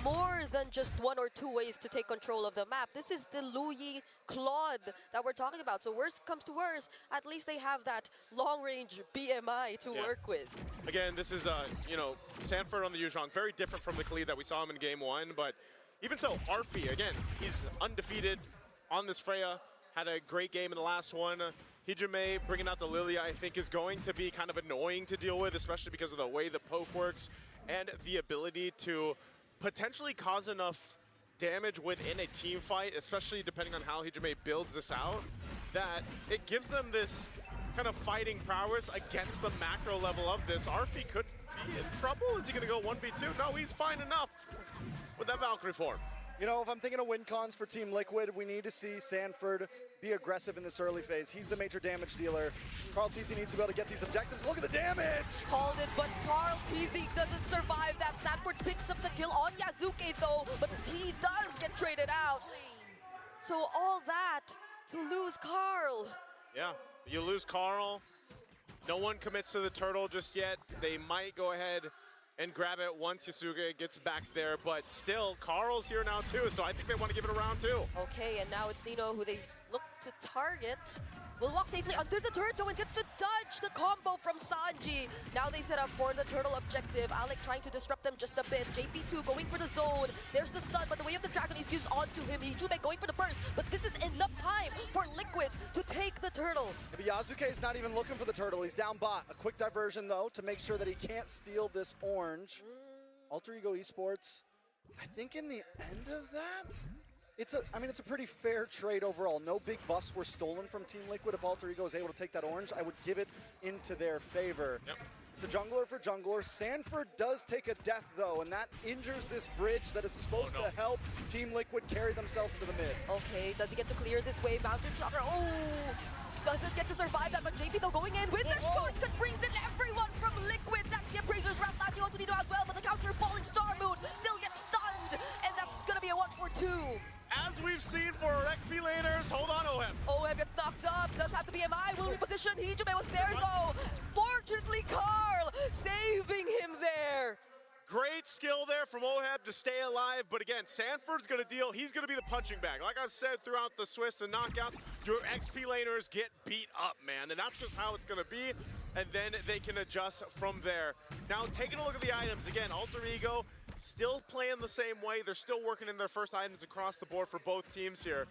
more than just 1 or 2 ways to take control of the map. This is the Luyi Claude that we're talking about. So worst comes to worst, at least they have that long-range BMI to work with. Again, this is, you know, Sanford on the Yuzhong, very different from the Khalid that we saw him in game 1, but even so, Arfi, again, he's undefeated on this Freya, had a great game in the last one. Hijime bringing out the Lilia, I think, is going to be kind of annoying to deal with, especially because of the way the poke works and the ability to potentially cause enough damage within a team fight, especially depending on how Hijime builds this out, that it gives them this kind of fighting prowess against the macro level of this. Arfi could be in trouble. Is he going to go 1v2? No, he's fine enough with that Valkyrie form. You know, if I'm thinking of win cons for Team Liquid, we need to see Sanford be aggressive in this early phase. He's the major damage dealer. Carl TZ needs to be able to get these objectives. Look at the damage! Called it, but Carl TZ doesn't survive that. Sanford picks up the kill on Yazuke though, but he does get traded out. So all that to lose Carl. Yeah, you lose Carl. No one commits to the turtle just yet. They might go ahead and grab it once Yasuke gets back there, but still, Carl's here now too, so I think they want to give it a round 2. Okay, and now it's Nino who they look to target. Will walk safely under the turtle and gets to dodge the combo from Sanji. Now they set up for the turtle objective. Alec trying to disrupt them just a bit. JP2 going for the zone. There's the stun, but the way of the dragon is used onto him. Hijime going for the burst, but this is enough time for Liquid to take the turtle. Maybe Yazuke is not even looking for the turtle. He's down bot. A quick diversion, though, to make sure that he can't steal this orange. Alter Ego Esports, I think in the end of that, I mean, it's a pretty fair trade overall. No big buffs were stolen from Team Liquid. If Alter Ego is able to take that orange, I would give it into their favor. Yep. It's a jungler for jungler. Sanford does take a death though, and that injures this bridge that is supposed to help Team Liquid carry themselves into the mid. Okay, does he get to clear this wave? Mountain Shocker, oh! Doesn't get to survive that, but JP though going in with the shortcut brings in everyone from Liquid. That's the Appraiser's round, latching onto Nino as well, but the counter falling Star Moon still gets stunned, and that's gonna be a 1-for-2. As we've seen for our XP laners, hold on, Oheb. Oheb gets knocked up, does have the BMI, will reposition. Hijime was there though. Fortunately, Carl saving him there. Great skill there from Oheb to stay alive, but again, Sanford's gonna deal, he's gonna be the punching bag. Like I've said throughout the Swiss and knockouts, your XP laners get beat up, man, and that's just how it's gonna be, and then they can adjust from there. Now, taking a look at the items, again, Alter Ego, still playing the same way. They're still working in their first items across the board for both teams here.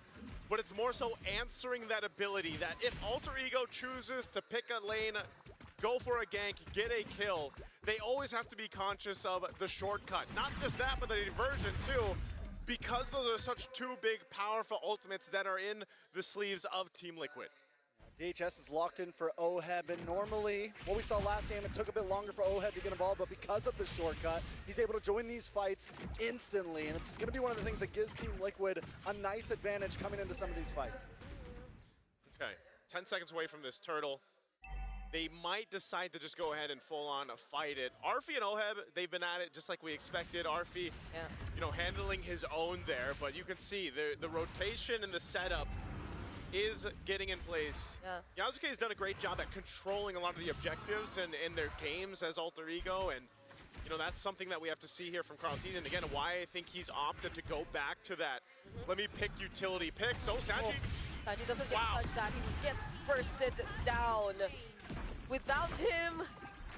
But it's more so answering that ability that if Alter Ego chooses to pick a lane, go for a gank, get a kill, they always have to be conscious of the shortcut. Not just that, but the diversion too, because those are such two big, powerful ultimates that are in the sleeves of Team Liquid. DHS is locked in for Oheb, and normally, what we saw last game, it took a bit longer for Oheb to get involved, but because of the shortcut, he's able to join these fights instantly, and it's going to be one of the things that gives Team Liquid a nice advantage coming into some of these fights. Okay, 10 seconds away from this turtle. They might decide to just go ahead and full-on fight it. Arfi and Oheb, they've been at it just like we expected. Arfi, you know, handling his own there, but you can see the rotation and the setup is getting in place. Yasuke has done a great job at controlling a lot of the objectives and in their games as Alter Ego, and you know that's something that we have to see here from Carl Tees, and again why I think he's opted to go back to that. Let me pick utility pick. So Sanji, Sanji doesn't get to touch that. He gets bursted down. Without him,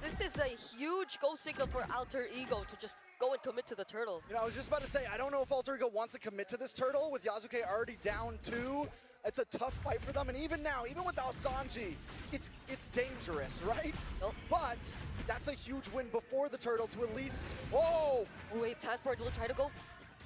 this is a huge go signal for Alter Ego to just go and commit to the turtle. You know, I was just about to say, I don't know if Alter Ego wants to commit to this turtle with Yasuke already down 2. It's a tough fight for them, and even now, even without Sanji, it's dangerous, right? But that's a huge win before the turtle to at least, whoa! Wait, Tanford will try to go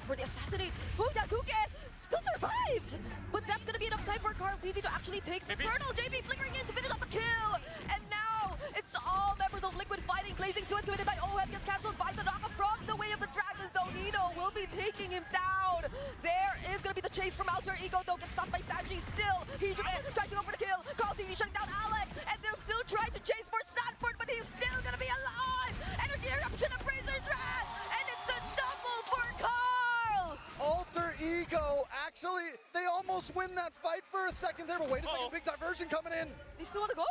for the assassinate. Boom, Yasuke still survives! But that's gonna be enough time for Carl Teasy to actually take the turtle. JB flickering in to finish off the kill! And now, it's all members of Liquid fighting, blazing to it, committed by Oheb, gets cancelled by the knockup from the way of the dragon, though Nino will be taking him down. There is gonna be the chase from Alter Ego, though, gets stopped by Sanji still. He's trying to go for the kill. Carl Teasy shutting down Alec, and they'll still try to chase for Sanford, but he's still gonna be alive! Energy eruption of Razor's Wrath, and it's a double for Carl! Alter Ego, actually, they almost win that fight for a second there, but wait a second, big diversion coming in. They still want to go?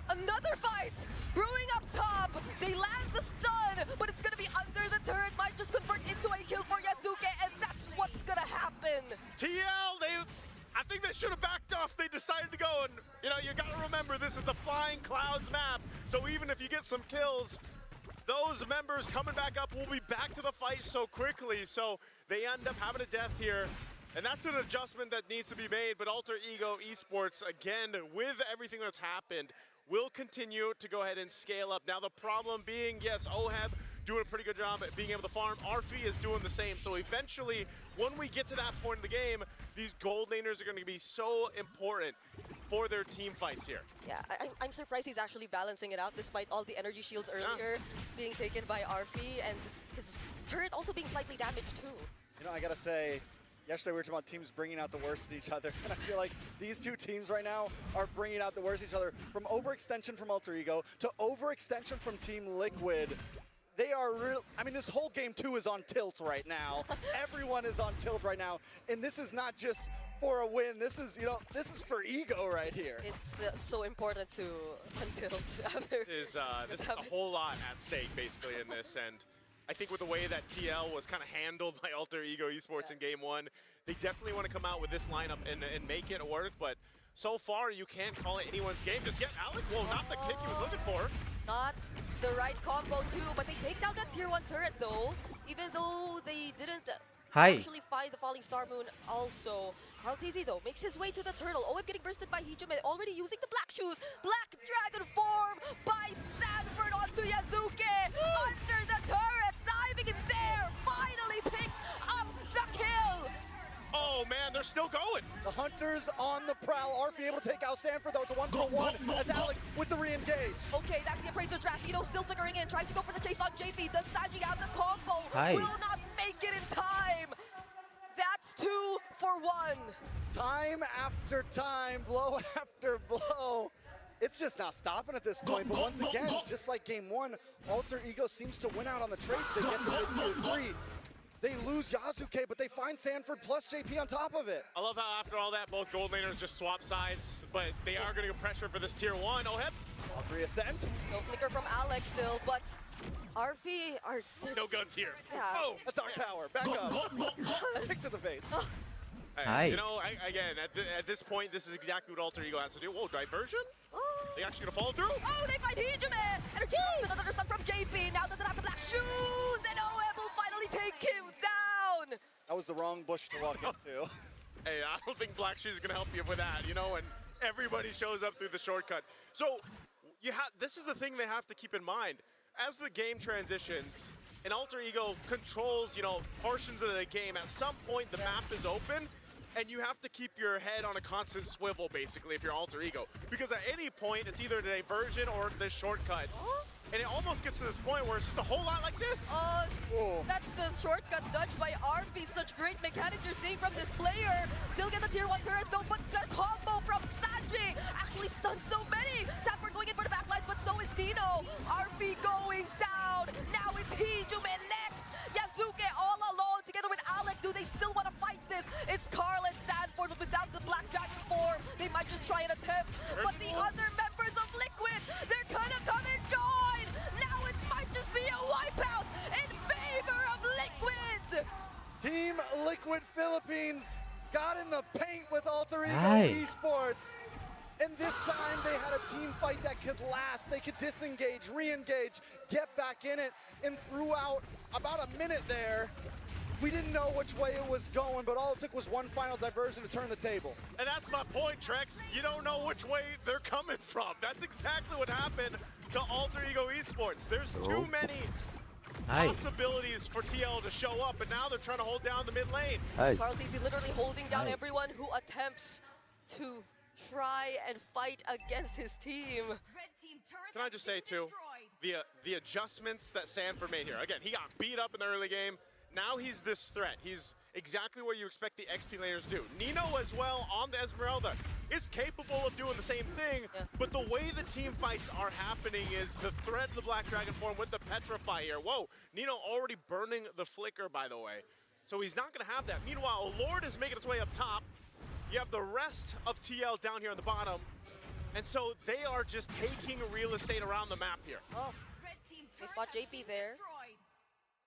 Another fight! Brewing up top, they land the stun, but it's gonna be under the turret, might just convert into a kill for Yasuke, and that's what's gonna happen. TL, I think they should have backed off. They decided to go, and you know, you gotta remember, this is the Flying Clouds map, so even if you get some kills, those members coming back up will be back to the fight so quickly, so they end up having a death here. And that's an adjustment that needs to be made, but Alter Ego Esports, again, with everything that's happened, will continue to go ahead and scale up. Now the problem being, yes, Oheb doing a pretty good job at being able to farm. Arfi is doing the same. So eventually, when we get to that point in the game, these gold laners are going to be so important for their team fights here. Yeah, I'm surprised he's actually balancing it out despite all the energy shields earlier being taken by Arfi, and his turret also being slightly damaged too. You know, I gotta say, yesterday we were talking about teams bringing out the worst in each other, and I feel like these two teams right now are bringing out the worst in each other. From overextension from Alter Ego to overextension from Team Liquid. They are real. I mean, this whole game 2 is on tilt right now. Everyone is on tilt right now, and this is not just for a win. This is, you know, this is for ego right here. It's so important to untilt. This is a whole lot at stake basically in this, and I think with the way that TL was kind of handled by Alter Ego Esports in game 1, they definitely want to come out with this lineup and make it work, but so far you can't call it anyone's game just yet. Alec, well, not the kick he was looking for. Not the right combo too, but they take down that tier 1 turret though, even though they didn't actually find the falling Star Moon also. Carl Teasy though makes his way to the turtle. Oheb getting bursted by Hijime, already using the black shoes. Black dragon form by Sanford onto Yasuke under the turret, diving in there, finally picks up the kill. Oh still going. The Hunters on the prowl. Arfi able to take out Sanford, though. It's a 1-for-1 as Alec with the re-engage. Okay, that's the Appraiser's draft. Nino still flickering in, trying to go for the chase on JP. Does Sanji have the combo? Hi. Will not make it in time. That's 2 for 1. Time after time, blow after blow. It's just not stopping at this point, but once again, just like game 1, Alter Ego seems to win out on the trades. They get the mid-tier 3. They lose Yasuke, but they find Sanford plus JP on top of it. I love how after all that, both gold laners just swap sides, but they are going to get pressure for this tier 1. Oheb. All 3 ascent. No flicker from Alex still, but Arfi are... No guns here. Yeah. Oh, That's our tower. Back up. Kick to the face. Hi. You know, again, at this point, this is exactly what Alter Ego has to do. Whoa, diversion? Oh. They actually going to follow through? Oh, they find Hijume! Energy! Another stun from JP. Now doesn't have the black shoes, and Oheb will finally take him down. That was the wrong bush to walk into. Hey, I don't think Black Shoes is going to help you with that, you know, and everybody shows up through the shortcut. So this is the thing they have to keep in mind. As the game transitions and Alter Ego controls, you know, portions of the game, at some point the map is open and you have to keep your head on a constant swivel, basically, if you're Alter Ego. Because at any point, it's either the diversion or the shortcut. And it almost gets to this point where it's just a whole lot like this. That's the shortcut dodge by Arfi. Such great mechanics you're seeing from this player. Still get the tier 1 turret though, but the combo from Sanji actually stuns so many. Sanford going in for the backlines, but so is Dino. Arfi going down. Now it's Hijume next. Yasuke all alone together with Alec. Do they still want to fight this? It's Carl and Sanford, but without the Black Dragon form, they might just try and attempt. But the other members of Liquid, they're gonna come and join. Now it might just be a wipeout in favor of Liquid. Team Liquid Philippines got in the paint with Alter Ego Hi. Esports. And this time they had a team fight that could last. They could disengage, re-engage, get back in it, and throughout about a minute there, we didn't know which way it was going, but all it took was one final diversion to turn the table. And that's my point, Trex. You don't know which way they're coming from. That's exactly what happened to Alter Ego Esports. There's too many possibilities for TL to show up, and now they're trying to hold down the mid lane. Carl TZ literally holding down everyone who attempts to try and fight against his team. Can I just say, too, the adjustments that Sanford made here. Again, he got beat up in the early game. Now he's this threat. He's exactly what you expect the XP laners to do. Nino as well on the Esmeralda is capable of doing the same thing, but the way the team fights are happening is the threat of the Black Dragon form with the Petrify here. Whoa, Nino already burning the Flicker, by the way. So he's not gonna have that. Meanwhile, Lord is making its way up top. You have the rest of TL down here on the bottom. And so they are just taking real estate around the map here. Oh, they spot JP there.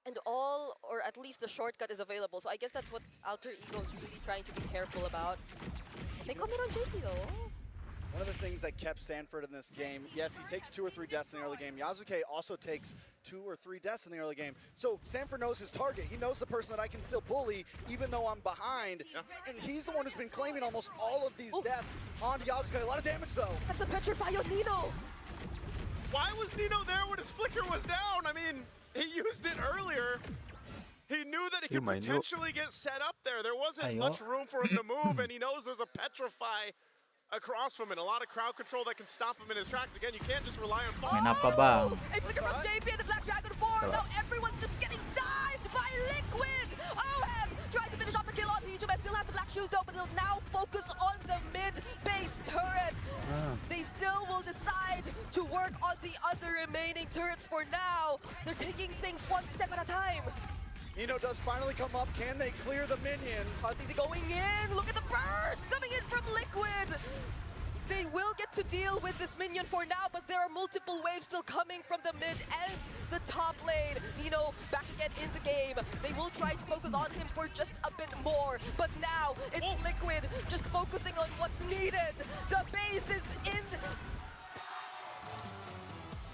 And all, or at least the shortcut is available. So I guess that's what Alter Ego's really trying to be careful about. They come in on JP though. One of the things that kept Sanford in this game, yes, he takes 2 or 3 deaths in the early game. Yasuke also takes 2 or 3 deaths in the early game. So Sanford knows his target. He knows the person that I can still bully even though I'm behind. And he's the one who's been claiming almost all of these deaths on Yasuke. A lot of damage though. That's a Petrify on Nino. Why was Nino there when his Flicker was down? I mean, he used it earlier. He knew that he could potentially get set up there. There wasn't much room for him to move, and he knows there's a Petrify across from it. A lot of crowd control that can stop him in his tracks. Again, you can't just rely on fire. May pa ba? A flicker from JP and the Black Dragon form. Now everyone's just getting dived by Liquid. Oheb tries to finish off the kill on Hijume. Still has the black shoes though, but they'll now focus on the mid-base turret. They still will decide to work on the other remaining turrets for now. They're taking things one step at a time. Nino does finally come up. Can they clear the minions? Easy going in. Look at the burst coming in from Liquid. They will get to deal with this minion for now, but there are multiple waves still coming from the mid and the top lane. Nino back again in the game. They will try to focus on him for just a bit more, but now it's Liquid just focusing on what's needed. The base is in.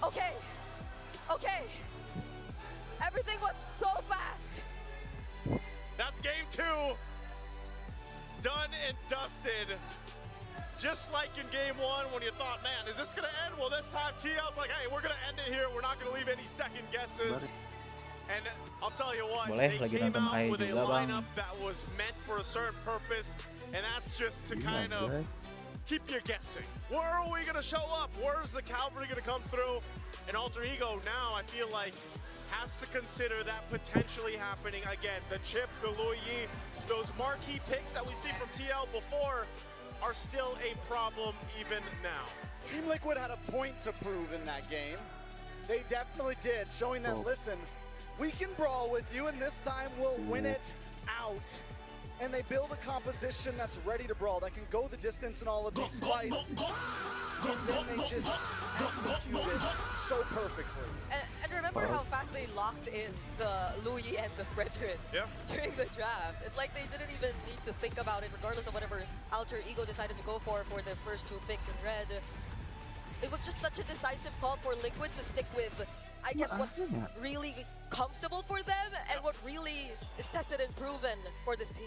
Okay. Everything was so fast. That's game 2. Done and dusted. Just like in game 1 when you thought, man, is this gonna end? Well, this time TL's like, hey, we're gonna end it here. We're not gonna leave any second guesses. And I'll tell you what, Boleh, they lagi came nonton out Hai with a juga, Bang. lineup that was meant for a certain purpose, and that's just to Iya, kind of Bray. keep you guessing. Where are we going to show up? Where's the cavalry going to come through? And Alter Ego now, I feel like, has to consider that potentially happening again. The Chip, the Luyi, those marquee picks that we see from TL before are still a problem even now. Team Liquid had a point to prove in that game. They definitely did, showing them, listen, we can brawl with you, and this time we'll win it out. And they build a composition that's ready to brawl, that can go the distance in all of these fights. And then they just execute it so perfectly. And remember how fast they locked in the Luyi and the Fredrin during the draft. It's like they didn't even need to think about it, regardless of whatever Alter Ego decided to go for their first 2 picks in red. It was just such a decisive call for Liquid to stick with, I guess, what's really comfortable for them and what really is tested and proven for this team.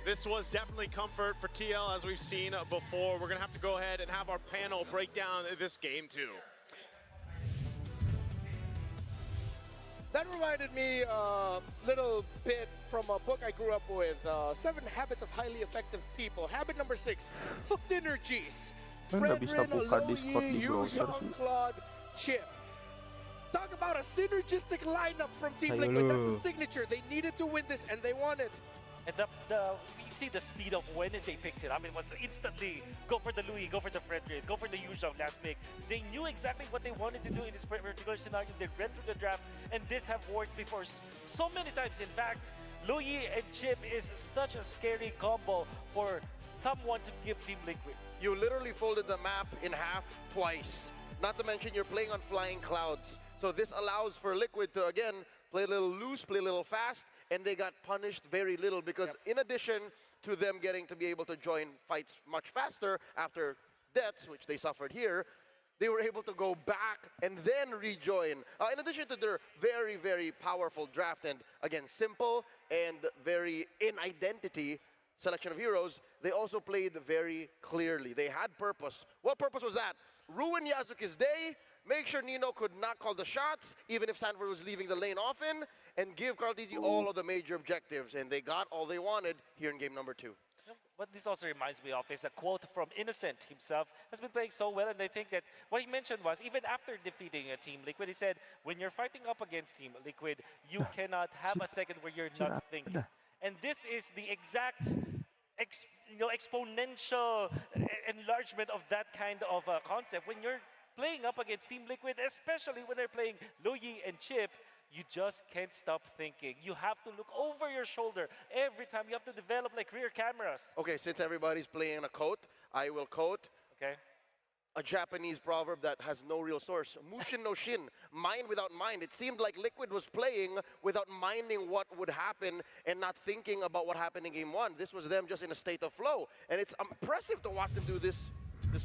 This was definitely comfort for TL, as we've seen before. We're going to have to go ahead and have our panel break down this game, too. That reminded me a little bit from a book I grew up with, 7 Habits of Highly Effective People. Habit number 6, synergies. Nggak bisa Fredrin, buka Discord Luyi, di browser Yuzhong, sih. Claude, Chip. Talk about a synergistic lineup from Team Ayo Liquid. That's lu. the signature. They needed to win this, and they won it. And we see the speed of when they picked it. I mean, it was instantly go for the Luyi, go for the Fredrin, go for the Yuzhong last pick. They knew exactly what they wanted to do in this particular scenario. They read through the draft, and this have worked before so many times. In fact, Luyi and Chip is such a scary combo for someone to give Team Liquid. You literally folded the map in half twice. Not to mention you're playing on flying clouds. So this allows for Liquid to, again, play a little loose, play a little fast, and they got punished very little because in addition to them getting to be able to join fights much faster after deaths, which they suffered here, they were able to go back and then rejoin. In addition to their very, very powerful draft and, again, simple and very in identity selection of heroes, they also played very clearly. They had purpose. What purpose was that? Ruin Yasuke's day, make sure Nino could not call the shots, even if Sanford was leaving the lane often, and give Carltese all of the major objectives. And they got all they wanted here in game number 2. What this also reminds me of is a quote from Innocent himself. Has been playing so well, and I think that what he mentioned was, even after defeating a Team Liquid, he said, when you're fighting up against Team Liquid, you cannot have a second where you're not thinking. And this is the exact exponential enlargement of that kind of concept. When you're playing up against Team Liquid, especially when they're playing Luyi and Chip, you just can't stop thinking. You have to look over your shoulder every time. You have to develop like rear cameras. Okay, since everybody's playing a quote, I will quote a Japanese proverb that has no real source. Mushin no shin, mind without mind. It seemed like Liquid was playing without minding what would happen and not thinking about what happened in game 1. This was them just in a state of flow. And it's impressive to watch them do this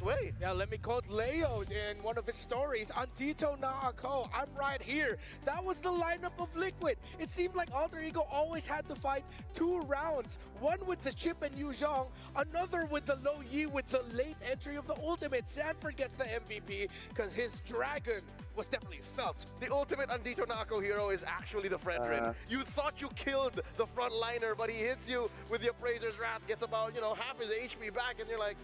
way. Yeah, let me quote Leo in one of his stories. Andito na ako, I'm right here. That was the lineup of Liquid. It seemed like Alter Ego always had to fight 2 rounds. One with the Chip and Yuzhong, another with the Luyi with the late entry of the ultimate. Sanford gets the MVP because his dragon was definitely felt. The ultimate Andito Nako hero is actually the Fredrin. You thought you killed the frontliner, but he hits you with the Appraiser's Wrath, gets about, half his HP back, and you're like,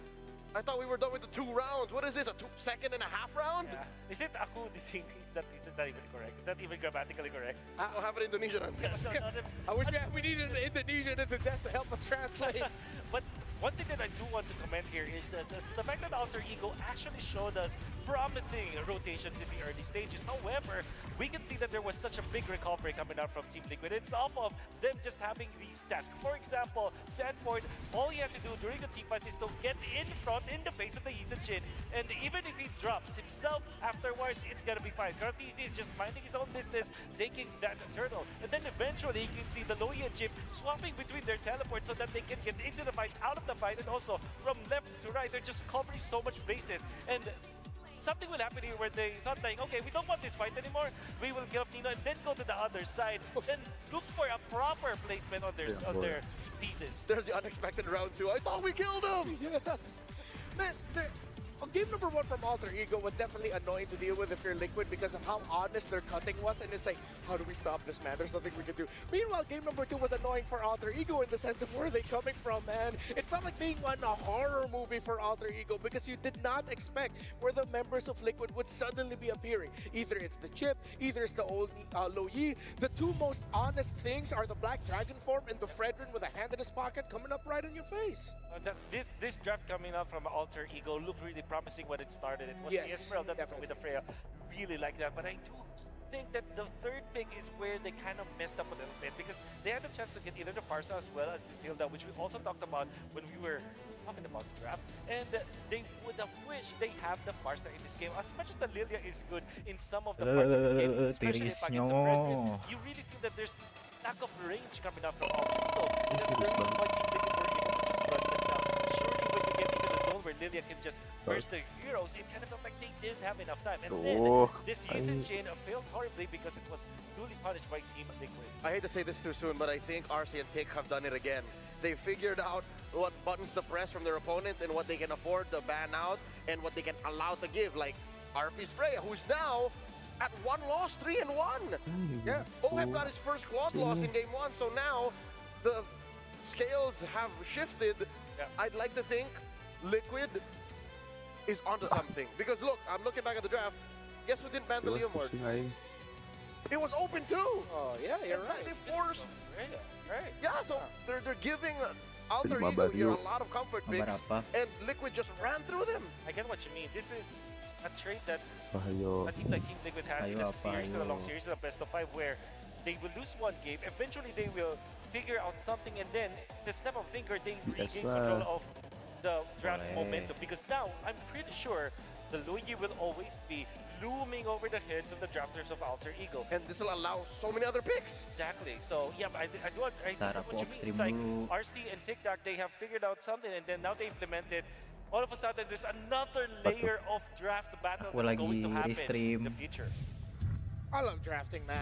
I thought we were done with the 2 rounds. What is this, a 2.5 round? Yeah. Is it aku dising? Is that even correct? Is that even grammatically correct? I'll have an Indonesian on this. I wish we needed an Indonesian in the desk to help us translate. But one thing that I do want to comment here is the fact that Alter Ego actually showed us promising rotations in the early stages. However, we can see that there was such a big recovery coming out from Team Liquid. It's off of them just having these tasks. For example, Sanford, all he has to do during the team fights is to get in front in the face of the Yisen Jin. And even if he drops himself afterwards, it's gonna be fine. Cartesi is just minding his own business, taking that turtle. And then eventually you can see the Luyi and Chip swapping between their teleports so that they can get into the fight, out of the fight, and also from left to right, they're just covering so much bases. And something will happen here where they thought like, okay, we don't want this fight anymore. We will give up Nino and then go to the other side and look for a proper placement on their pieces. There's the unexpected round 2. I thought we killed him! Man, Game number 1 from Alter Ego was definitely annoying to deal with if you're Liquid because of how honest their cutting was, and it's like, how do we stop this, man? There's nothing we can do. Meanwhile, game number 2 was annoying for Alter Ego in the sense of where are they coming from, man? It felt like being on a horror movie for Alter Ego because you did not expect where the members of Liquid would suddenly be appearing. Either it's the Chip, either it's the old Lo Yi. The two most honest things are the Black Dragon form and the Fredrin with a hand in his pocket coming up right in your face. This draft coming out from Alter Ego looked really promising when it started. It was the Israel that took with the Freya. Really like that, but I do think that the third pick is where they kind of messed up a little bit because they had a chance to get either the Farsa as well as the Zilda, which we also talked about when we were talking about the draft. And they would have wished they have the Farsa in this game. As much as the Lilia is good in some of the parts of this game, especially if against a Fredrin, you really feel that there's lack of range coming out from Alter Ego. That's the reason why Team Liquid were able to just run them down. Surely when you get into the zone where Lilia can just burst the heroes, it kind of felt like they didn't have enough time. And then this season chain failed horribly because it was duly punished by Team Liquid. I hate to say this too soon, but I think RC and Tick have done it again. They figured out what buttons to press from their opponents and what they can afford to ban out and what they can allow to give. Like Arfi's Freya, who's now at 1 loss, 3-1. Yeah, Oheb got his first quad loss in game 1, so now the scales have shifted. I'd like to think Liquid is onto something. Because look, I'm looking back at the draft. Guess who didn't ban the Leo Ward? It was open too. Oh yeah, you're right. They forced. Right. Yeah, so they're giving Alter Ego here a lot of comfort picks, and Liquid just ran through them. I get what you mean. This is a trait that a team like Team Liquid has in a series, in a long series, in a best of 5, where they will lose one game. Eventually, they will figure out something, and then the snap of finger, they regain control of the draft momentum. Because now, I'm pretty sure the Luigi will always be looming over the heads of the drafters of Alter Ego. And this will allow so many other picks. Exactly. So, yeah, I do know what you mean. It's like RC and TikTok, they have figured out something, and then now they implement it. All of a sudden, there's another layer of draft battle that's going to happen in the future. I love drafting, man.